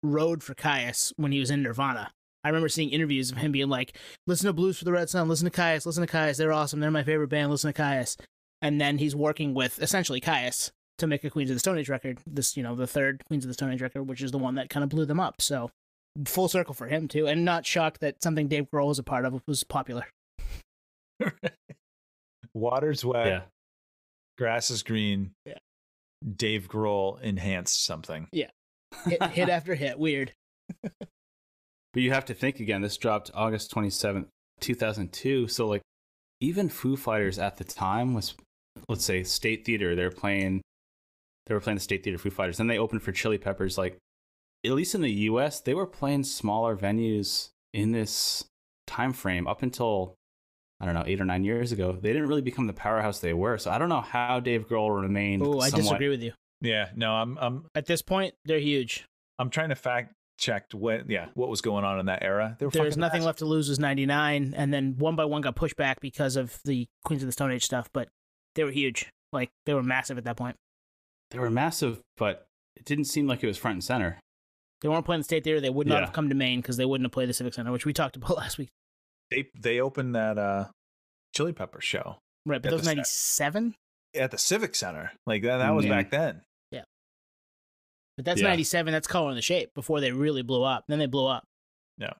rode for Caius when he was in Nirvana. I remember seeing interviews of him being like, listen to Blues for the Red Sun, listen to Caius, they're awesome, they're my favorite band, listen to Caius. And then he's working with, essentially, Caius to make a Queens of the Stone Age record, this, the third Queens of the Stone Age record, which is the one that kind of blew them up. So, full circle for him, too, and not shocked that something Dave Grohl was a part of was popular. Water's wet, grass is green, Dave Grohl enhanced something. Yeah. Hit after hit, weird. But you have to think again, this dropped August 27th, 2002. So even Foo Fighters at the time was, let's say, State Theater. They were playing the State Theater, Foo Fighters. Then they opened for Chili Peppers. At least in the US, they were playing smaller venues in this time frame up until, I don't know, 8 or 9 years ago. They didn't really become the powerhouse they were. So I don't know how Dave Grohl remained. Oh, I disagree with you. Yeah, no, I'm at this point, they're huge. I'm trying to fact check what was going on in that era. There's Nothing Left to Lose was 99, and then One by One got pushed back because of the Queens of the Stone Age stuff, but they were huge. They were massive at that point. They were massive, but it didn't seem like it was front and center. They weren't playing the State Theater. They would not have come to Maine because they wouldn't have played the Civic Center, which we talked about last week. They opened that Chili Peppers show. Right, but that was 97? At the Civic Center. That was back then. Yeah. But that's 97. That's Color and the Shape before they really blew up. Then they blew up. Yeah.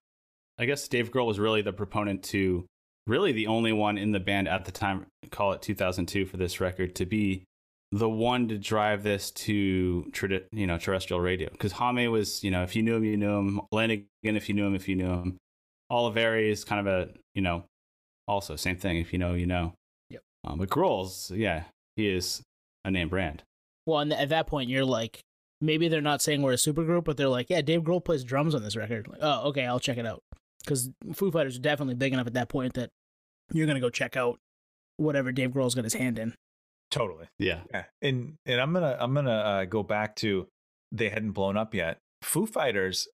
I guess Dave Grohl was really the proponent to, really the only one in the band at the time, call it 2002 for this record, to be the one to drive this to terrestrial radio. Because Jaime was, if you knew him, you knew him. Lanegan, if you knew him. Oliveri is kind of a, also same thing. If you know, you know. Yep. But Grohl's, he is a name brand. Well, and at that point, you're like, maybe they're not saying we're a supergroup, but they're like, yeah, Dave Grohl plays drums on this record. Oh, okay, I'll check it out. Because Foo Fighters are definitely big enough at that point that you're going to go check out whatever Dave Grohl's got his hand in. Totally. Yeah. And I'm gonna go back to they hadn't blown up yet. Foo Fighters,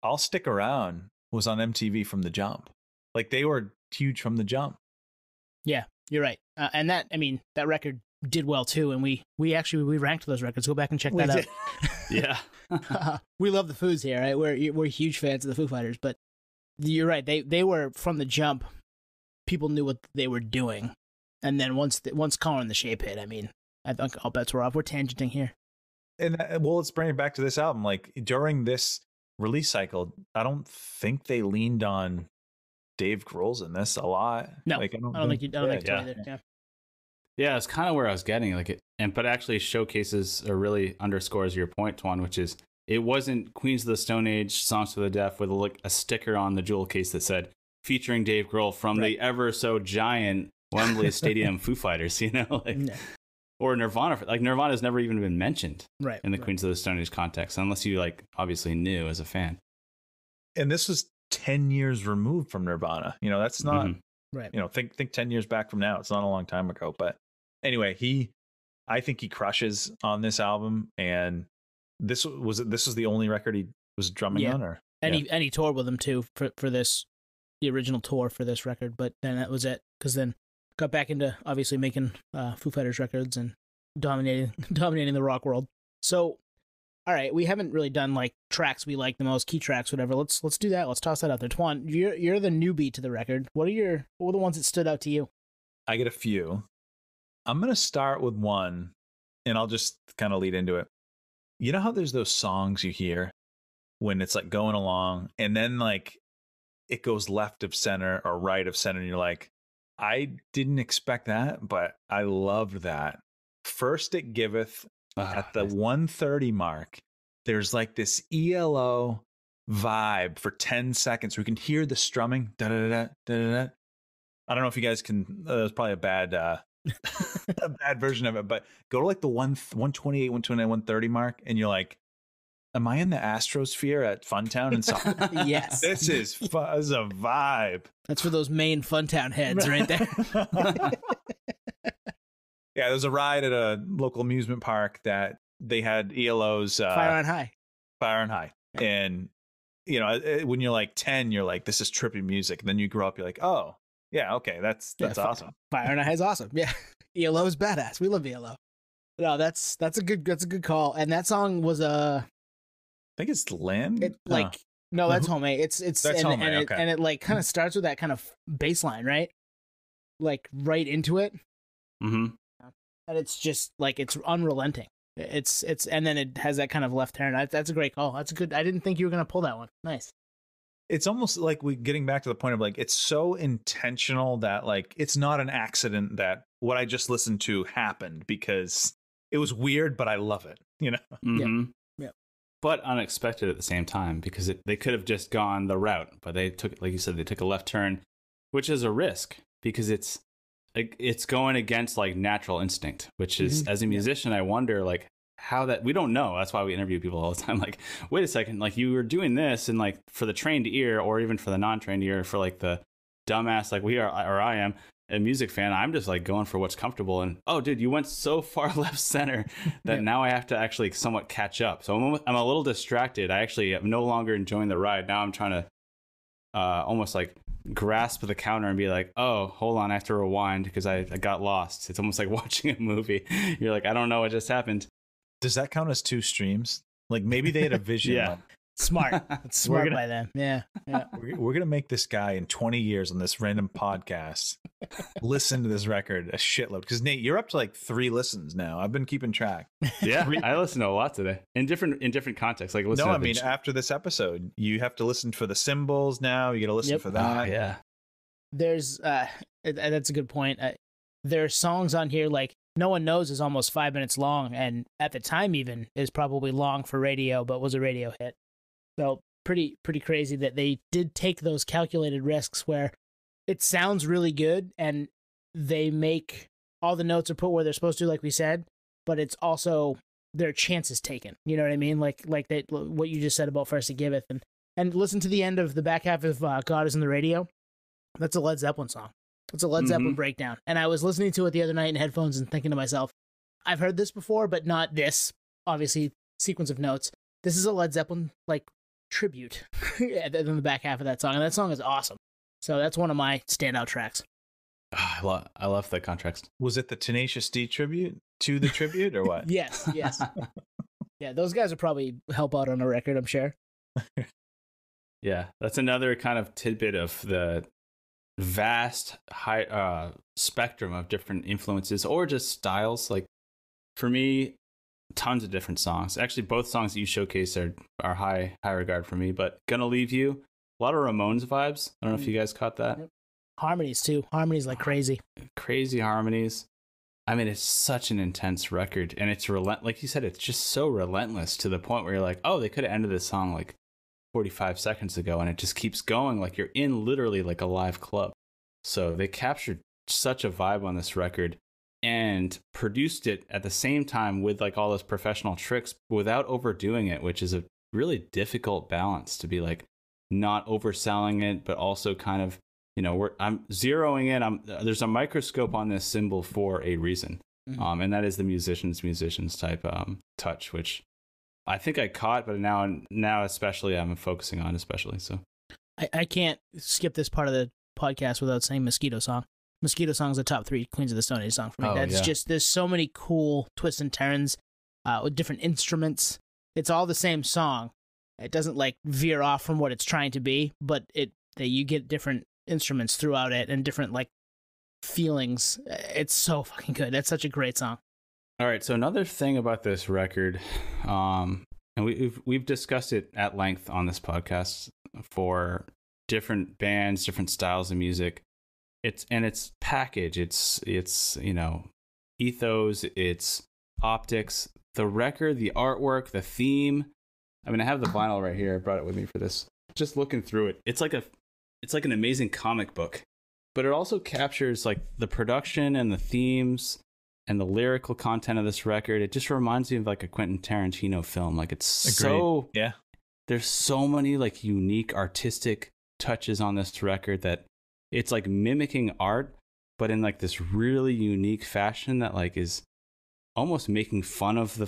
I'll Stick Around, was on MTV from the jump. They were huge from the jump. Yeah, you're right. And that record did well too, and we ranked those records. Go back and check that out. Yeah. We love the Foos here, right? We're huge fans of the Foo Fighters, but you're right. They were from the jump. People knew what they were doing, and then once Color and the Shape hit, I think all bets were off. We're tangenting here. And let's bring it back to this album. During this release cycle, I don't think they leaned on Dave Grohl's in this a lot. No, I don't think so either. Yeah. Yeah, it's kind of where I was getting but actually showcases or really underscores your point, Twan, which is it wasn't Queens of the Stone Age, Songs for the Deaf with a sticker on the jewel case that said featuring Dave Grohl from the ever so giant Wembley Stadium Foo Fighters, No. Or Nirvana. Nirvana's never even been mentioned in the Queens of the Stone Age context, unless you obviously knew as a fan. And this was 10 years removed from Nirvana. That's not right. Think 10 years back from now. It's not a long time ago, but anyway, I think he crushes on this album, and this was the only record he was drumming on, or he toured with him too for this, the original tour for this record, but then that was it, because then got back into obviously making Foo Fighters records and dominating the rock world. So, all right, we haven't really done like tracks we like the most, key tracks, whatever. Let's do that. Let's toss that out there. Twan, you're the newbie to the record. What were the ones that stood out to you? I get a few. I'm gonna start with one, and I'll just kind of lead into it. You know how there's those songs you hear when it's like going along, and then like it goes left of center or right of center, and you're like, I didn't expect that, but I loved that. First It Giveth, at the 1:30 mark, there's like this ELO vibe for 10 seconds. We can hear the strumming. Da da da da da. I don't know if you guys can. There's probably a bad a bad version of it, but go to like the 128, 129, 130 mark, and you're like, am I in the Astrosphere at Funtown in South? Yes. This is a vibe. That's for those main Funtown heads right there. Yeah, there's a ride at a local amusement park that they had ELO's Fire on High. Fire on High. Yeah. And, you know, when you're like 10, you're like, this is trippy music. And then you grow up, you're like, oh, yeah, okay, that's awesome. Fire on High is awesome. Yeah. ELO is badass. We love ELO. No, that's a good call. And that song was I think it's Lynn. No, that's Home. It's That's and, Home, and okay. it like kind of starts with that kind of bass line, right? Like right into it. Mm-hmm. And it's just like it's unrelenting. It's and then it has that kind of left turn. That's a great call. That's a good. I didn't think you were gonna pull that one. Nice. It's almost like we getting back to the point of like it's so intentional that like it's not an accident that what I just listened to happened, because it was weird, but I love it. You know. Mm-hmm. Yeah. But unexpected at the same time, because they could have just gone the route, but they took, like you said, they took a left turn, which is a risk because it's going against like natural instinct, which is, as a musician, I wonder like how that, we don't know. That's why we interview people all the time. Like, wait a second, like you were doing this, and like for the trained ear, or even for the non-trained ear, for like the dumbass like we are, or I am a music fan, I'm just like going for what's comfortable. And oh, dude, you went so far left center that now I have to actually somewhat catch up. So I'm a little distracted. I actually am no longer enjoying the ride. Now I'm trying to almost like grasp the counter and be like, oh, hold on, I have to rewind because I got lost. It's almost like watching a movie. You're like, I don't know what just happened. Does that count as 2 streams? Like maybe they had a vision. Yeah. Like, Smart. It's smart by them. Yeah. we're gonna make this guy in 20 years on this random podcast listen to this record a shitload. Because Nate, you're up to like 3 listens now. I've been keeping track. Yeah, I listened to a lot today in different contexts. Like, listen. No, I mean after this episode, you have to listen for the cymbals now. You got to listen for that. Yeah. There's that's a good point. There's songs on here like No One Knows is almost 5 minutes long, and at the time even is probably long for radio, but was a radio hit. So pretty crazy that they did take those calculated risks where it sounds really good and they make all the notes are put where they're supposed to, like we said, but it's also their chances taken. You know what I mean? Like that, what you just said about First It Giveth, and listen to the end of the back half of God Is in the Radio. That's a Led Zeppelin song. It's a Led Zeppelin breakdown. And I was listening to it the other night in headphones and thinking to myself, I've heard this before, but not this, obviously, sequence of notes. This is a Led Zeppelin, like, tribute in the back half of that song. And that song is awesome. So that's one of my standout tracks. I love that context. Was it the Tenacious D tribute to the tribute or what? Yes. Yeah, those guys will probably help out on a record, I'm sure. Yeah, that's another kind of tidbit of the vast high spectrum of different influences or just styles. Like for me, tons of different songs. Actually, both songs that you showcase are high regard for me. But Gonna Leave You, a lot of Ramones vibes. I don't know if you guys caught that. Yep. Harmonies too. Harmonies like crazy. Crazy harmonies. I mean, it's such an intense record, and it's like you said, it's just so relentless to the point where you're like, oh, they could have ended this song like 45 seconds ago, and it just keeps going like you're in literally like a live club. So they captured such a vibe on this record and produced it at the same time with like all those professional tricks without overdoing it, which is a really difficult balance to be like not overselling it, but also kind of, you know, I'm zeroing in. There's a microscope on this cymbal for a reason, and that is the musicians type touch, which I think I caught, but now especially I'm focusing on especially. So I can't skip this part of the podcast without saying Mosquito Song. Mosquito Song's a top 3 Queens of the Stone Age song for me. That's just, there's so many cool twists and turns with different instruments. It's all the same song. It doesn't like veer off from what it's trying to be, but you get different instruments throughout it and different like feelings. It's so fucking good. That's such a great song. All right, so another thing about this record, and we've discussed it at length on this podcast for different bands, different styles of music. It's package. It's ethos. It's optics. The record, the artwork, the theme. I mean, I have the vinyl right here. I brought it with me for this. Just looking through it, it's like an amazing comic book, but it also captures like the production and the themes and the lyrical content of this record. It just reminds me of like a Quentin Tarantino film. Like it's Agreed. There's so many like unique artistic touches on this record that it's like mimicking art, but in like this really unique fashion that like is almost making fun of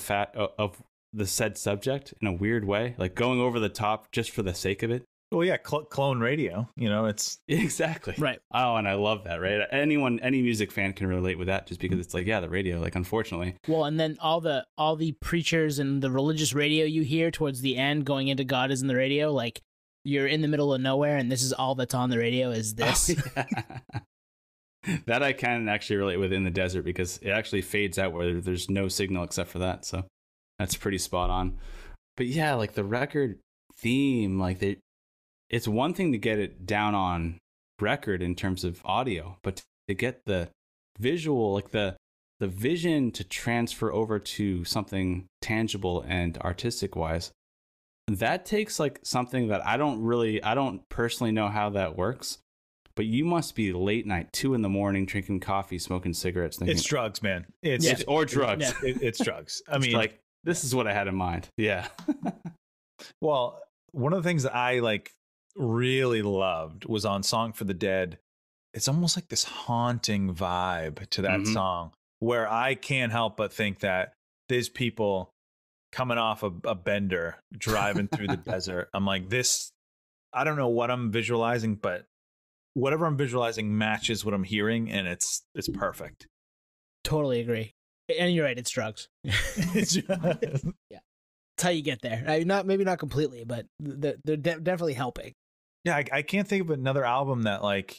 of the said subject in a weird way, like going over the top just for the sake of it. Well, yeah, clone radio, it's exactly right. Oh, and I love that, right? Any music fan can relate with that, just because it's like, yeah, the radio, like, unfortunately. Well, and then all the preachers and the religious radio you hear towards the end going into God is in the radio, like you're in the middle of nowhere and this is all that's on the radio is this. Oh, yeah. That I can actually relate with in the desert, because it actually fades out where there's no signal except for that. So that's pretty spot on. But yeah, like the record theme, like it's one thing to get it down on record in terms of audio, but to get the visual, like the vision to transfer over to something tangible and artistic wise, that takes like something that I don't personally know how that works. But you must be late night, 2 a.m, drinking coffee, smoking cigarettes. Thinking, it's drugs, man. Or drugs. It's drugs. I mean, like, this is what I had in mind. Yeah. Well, one of the things that I like really loved was on Song for the Dead. It's almost like this haunting vibe to that song, where I can't help but think that there's people coming off a bender driving through the desert. I'm like, this, I don't know what I'm visualizing, but whatever I'm visualizing matches what I'm hearing, and it's perfect. Totally agree. And you're right, it's drugs. Yeah. It's how you get there. Maybe not completely, but they're definitely helping. Yeah, I can't think of another album that like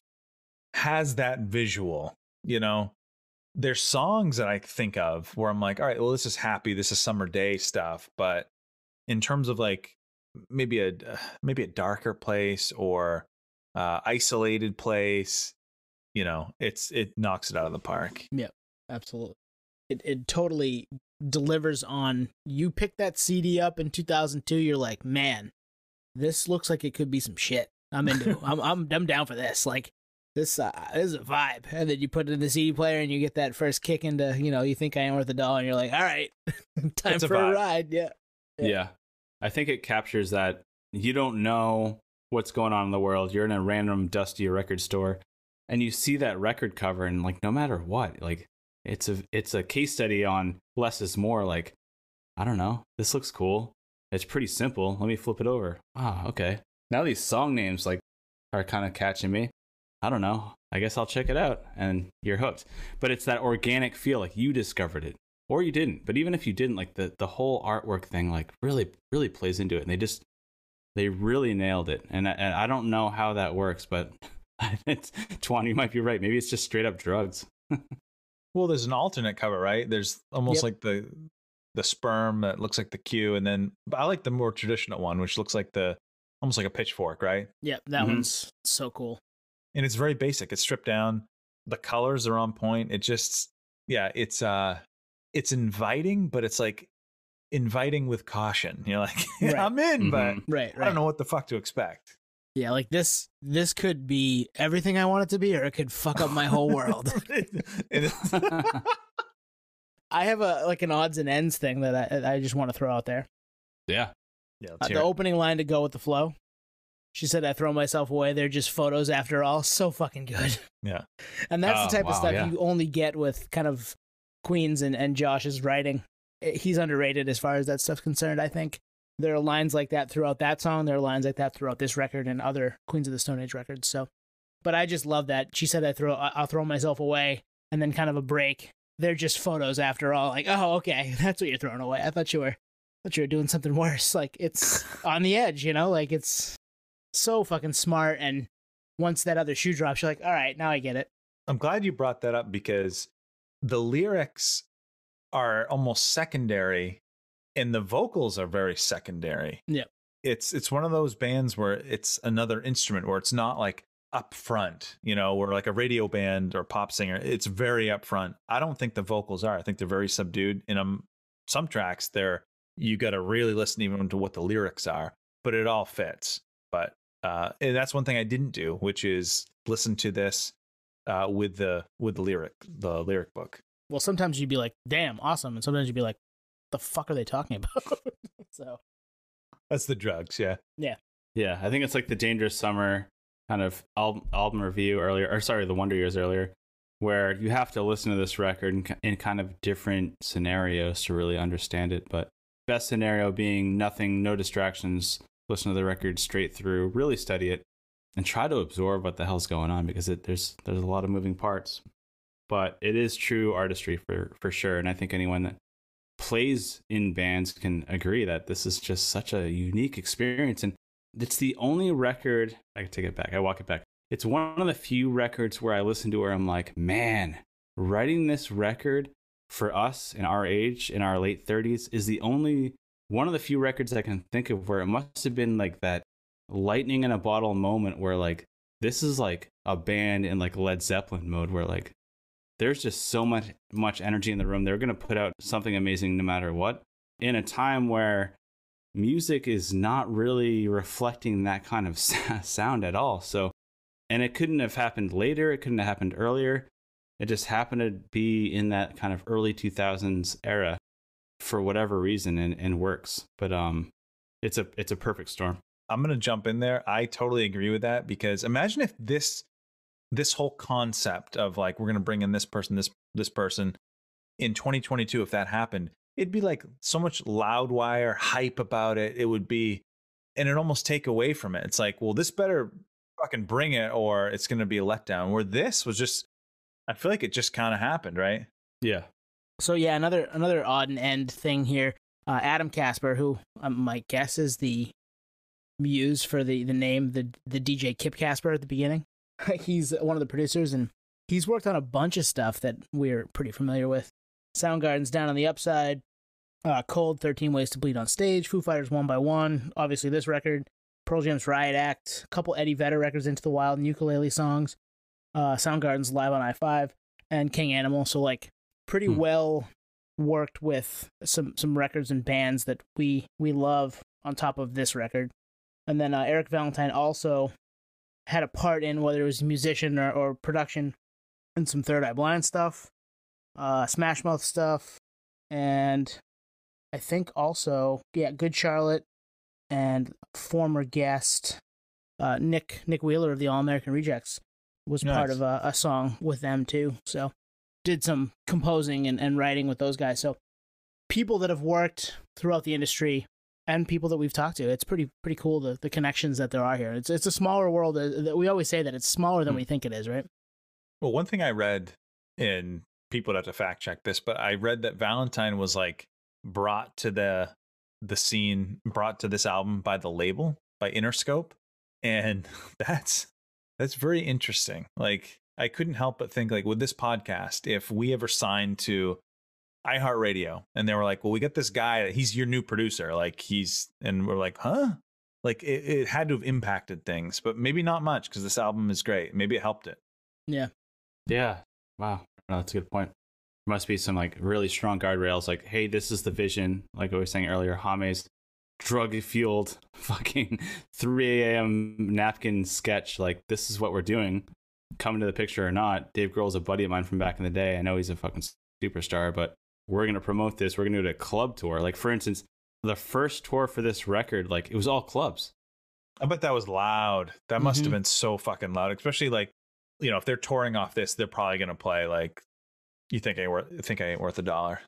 has that visual. There's songs that I think of where I'm like, all right, well, this is happy, this is summer day stuff, but in terms of like maybe a darker place or isolated place, it knocks it out of the park. Yep, absolutely. It totally delivers on. You pick that CD up in 2002, you're like, man, this looks like it could be some shit. I'm into. I'm down for this. Like this is a vibe. And then you put it in the CD player and you get that first kick into, You Think I Am Worth a Dollar, and you're like, all right, time for a ride. Yeah. I think it captures that you don't know what's going on in the world. You're in a random dusty record store and you see that record cover, and like, no matter what, like it's a case study on less is more. Like, I don't know, this looks cool. It's pretty simple. Let me flip it over. Ah, okay. Now these song names like are kind of catching me. I don't know. I guess I'll check it out, and you're hooked. But it's that organic feel, like you discovered it or you didn't. But even if you didn't, like the whole artwork thing, like really plays into it, and they really nailed it. And I don't know how that works, but Twan, you might be right. Maybe it's just straight up drugs. Well, there's an alternate cover, right? There's almost like the sperm that looks like the Q, and then I like the more traditional one, which looks like almost like a pitchfork, right? Yep, that one's so cool. And it's very basic. It's stripped down. The colors are on point. It just, it's inviting, but it's like inviting with caution. You're like, right. I'm in, but right. I don't know what the fuck to expect. Yeah, like this could be everything I want it to be, or it could fuck up my whole world. I have an odds and ends thing that I just want to throw out there. Yeah. The opening line to go with the flow. She said, I throw myself away. They're just photos after all. So fucking good. Yeah. And that's the type of stuff you only get with kind of Queens and Josh's writing. He's underrated as far as that stuff's concerned, I think. There are lines like that throughout that song. There are lines like that throughout this record and other Queens of the Stone Age records. So But I just love that. She said I'll throw myself away, and then kind of a break. They're just photos after all. Like, oh, okay, that's what you're throwing away. I thought you were doing something worse. Like, it's on the edge, you know? Like, it's so fucking smart. And once that other shoe drops, you're like, all right, now I get it. I'm glad you brought that up because the lyrics are almost secondary and the vocals are very secondary. Yeah. It's one of those bands where it's another instrument where it's not like up front, you know, where like a radio band or pop singer, it's very up front. I don't think the vocals are. I think they're very subdued. In some tracks you got to really listen even to what the lyrics are, but it all fits. But and that's one thing I didn't do, which is listen to this with the lyric book. Well, sometimes you'd be like, damn, awesome. And sometimes you'd be like, the fuck are they talking about? So that's the drugs. Yeah. Yeah. I think it's like the Dangerous Summer kind of album review earlier, or sorry, the Wonder Years earlier, where you have to listen to this record in kind of different scenarios to really understand it. But best scenario being nothing, no distractions, listen to the record straight through, really study it, and try to absorb what the hell's going on, because there's a lot of moving parts. But it is true artistry for sure. And I think anyone that plays in bands can agree that this is just such a unique experience. And it's the only record, I take it back, I walk it back. It's one of the few records where I listen to where I'm like, man, writing this record for us in our age, in our late 30s, is the only one of the few records I can think of where it must have been like that lightning in a bottle moment where like, this is like a band in like Led Zeppelin mode where like, there's just so much energy in the room. They're going to put out something amazing no matter what, in a time where music is not really reflecting that kind of sound at all. So, and it couldn't have happened later. It couldn't have happened earlier. It just happened to be in that kind of early 2000s era for whatever reason, and works. But it's a perfect storm. I'm going to jump in there. I totally agree with that, because imagine if this whole concept of like, we're going to bring in this person in 2022, if that happened, it'd be like so much Loudwire hype about it. It would be, and it'd almost take away from it. It's like, well, this better fucking bring it or it's going to be a letdown. Where this was just, I feel like it just kind of happened, right? Yeah. So yeah, another odd and end thing here. Adam Casper, who my guess is the muse for the name, the DJ Kip Casper at the beginning. He's one of the producers, and he's worked on a bunch of stuff that we're pretty familiar with. Soundgarden's Down on the Upside, Cold, 13 Ways to Bleed on Stage, Foo Fighters 1 by 1, obviously this record, Pearl Jam's Riot Act, a couple Eddie Vedder records, Into the Wild and ukulele songs, Soundgarden's Live on I-5, and King Animal. So like pretty well worked with some records and bands that we love on top of this record. And then Eric Valentine also had a part in, whether it was musician or production, and some Third Eye Blind stuff, Smash Mouth stuff, and I think also, Good Charlotte, and former guest Nick Wheeler of the All American Rejects was part of a song with them too. So did some composing and writing with those guys. So people that have worked throughout the industry and people that we've talked to, it's pretty cool, the connections that there are here. It's a smaller world. We always say that it's smaller than we think it is, right? Well, one thing I read, and people would have to fact check this, but I read that Valentine was like brought to the scene, brought to this album by the label, by Interscope. And that's very interesting. Like, I couldn't help but think, like, with this podcast, if we ever signed to iHeartRadio and they were like, well, we got this guy, he's your new producer, like and we're like, huh? Like it had to have impacted things, but maybe not much, because this album is great. Maybe it helped it. Yeah. Wow, no, that's a good point. There must be some like really strong guardrails, like, hey, this is the vision, like I was saying earlier, Jame's drug fueled fucking 3 a.m. napkin sketch, like, this is what we're doing, coming to the picture or not. Dave Grohl's a buddy of mine from back in the day. I know he's a fucking superstar, but we're going to promote this. We're going to do a club tour. Like, for instance, the first tour for this record, like, it was all clubs. I bet that was loud. That must have been so fucking loud, especially like, you know, if they're touring off this, they're probably going to play like, you think I ain't worth a dollar.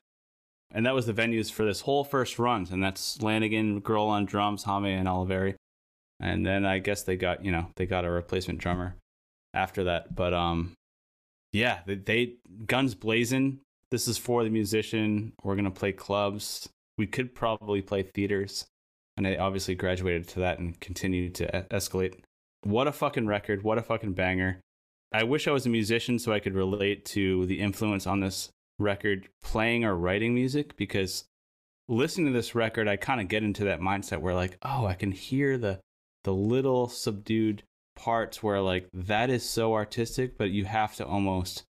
And that was the venues for this whole first run. And that's Lanegan, Grohl on drums, Jame and Oliveri. And then I guess they got a replacement drummer. after that. But yeah, they guns blazing. This is for the musician. We're gonna play clubs. We could probably play theaters, and I obviously graduated to that and continued to escalate. What a fucking record! What a fucking banger! I wish I was a musician so I could relate to the influence on this record, playing or writing music, because listening to this record, I kind of get into that mindset where like, oh, I can hear the little subdued parts where like that is so artistic, but you have to almost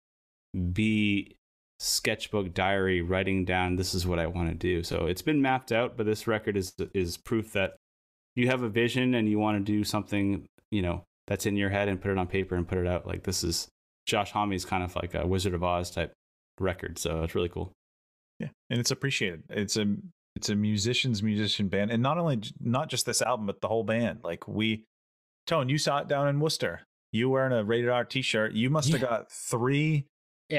be sketchbook diary writing down, this is what I want to do. So it's been mapped out, but this record is proof that you have a vision and you want to do something, you know, that's in your head and put it on paper and put it out. Like this is Josh Homme's kind of like a Wizard of Oz type record. So it's really cool. Yeah. And it's appreciated. It's a musician band. And not just this album, but the whole band. Like Tone, you saw it down in Worcester. You wearing a Rated R t-shirt. You must have got 3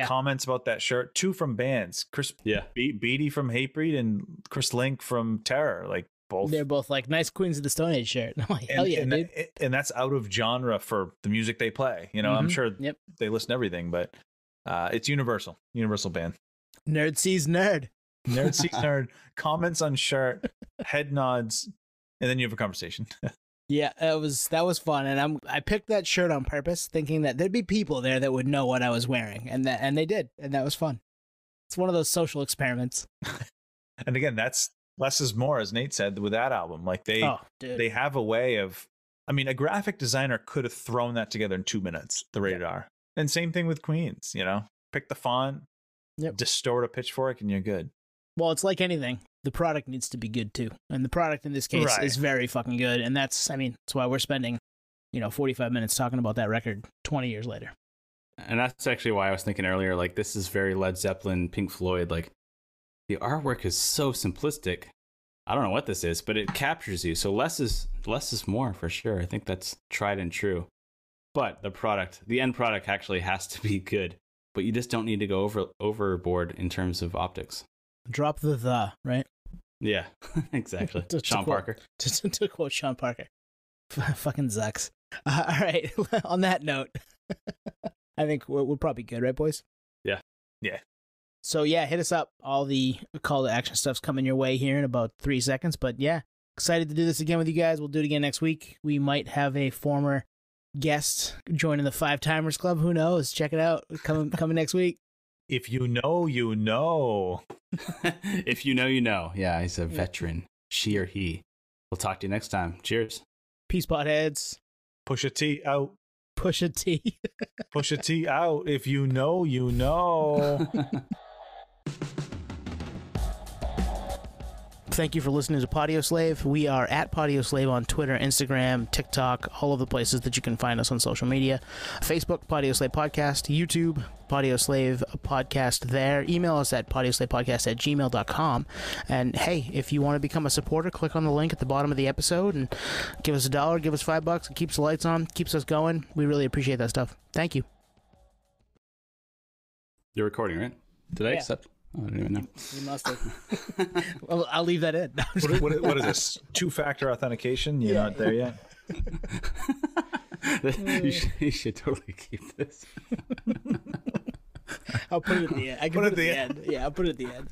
comments about that shirt, 2 from bands. Chris Beatty from Hatebreed and Chris Link from Terror. Like both. They're both like, nice Queens of the Stone Age shirt. I'm like, hell yeah, dude. And that's out of genre for the music they play. You know, I'm sure they listen to everything, but it's universal band. Nerd sees nerd. Nerd sees nerd. Comments on shirt, head nods, and then you have a conversation. Yeah, that was fun, and I picked that shirt on purpose, thinking that there'd be people there that would know what I was wearing, and they did, and that was fun. It's one of those social experiments. And again, that's less is more, as Nate said with that album. Like they have a way of, I mean, a graphic designer could have thrown that together in 2 minutes. The Rated R, and same thing with Queens. You know, pick the font, distort a pitchfork, and you're good. Well, it's like anything. The product needs to be good too. And the product in this case is very fucking good. And that's why we're spending, 45 minutes talking about that record 20 years later. And that's actually why I was thinking earlier, like, this is very Led Zeppelin, Pink Floyd. Like, the artwork is so simplistic. I don't know what this is, but it captures you. So less is more for sure. I think that's tried and true. But the end product actually has to be good. But you just don't need to go overboard in terms of optics. Drop the, right? Yeah, exactly. Sean Parker. To quote Sean Parker. Fucking Zucks. All right, on that note, I think we're probably good, right, boys? Yeah. Yeah. So, hit us up. All the call to action stuff's coming your way here in about 3 seconds. But, excited to do this again with you guys. We'll do it again next week. We might have a former guest joining the 5-Timers Club. Who knows? Check it out. Coming next week. If you know, you know. If you know, you know. Yeah, he's a veteran. She or he. We'll talk to you next time. Cheers. Peace, potheads. Push a T out. Push a T. Push a T out. If you know, you know. Thank you for listening to Podioslave. We are at Podioslave on Twitter, Instagram, TikTok, all of the places that you can find us on social media. Facebook, Podioslave Podcast. YouTube, Podioslave Podcast there. Email us at podioslavepodcast@gmail.com. And hey, if you want to become a supporter, click on the link at the bottom of the episode and give us $1, give us $5. It keeps the lights on, keeps us going. We really appreciate that stuff. Thank you. You're recording, right? Did I accept? Oh, I don't even know. You must have. Well, I'll leave that in. What is this? 2-factor authentication? You're not there yet? You should totally keep this. I'll put it at the end. I can put it at the end. Yeah, I'll put it at the end.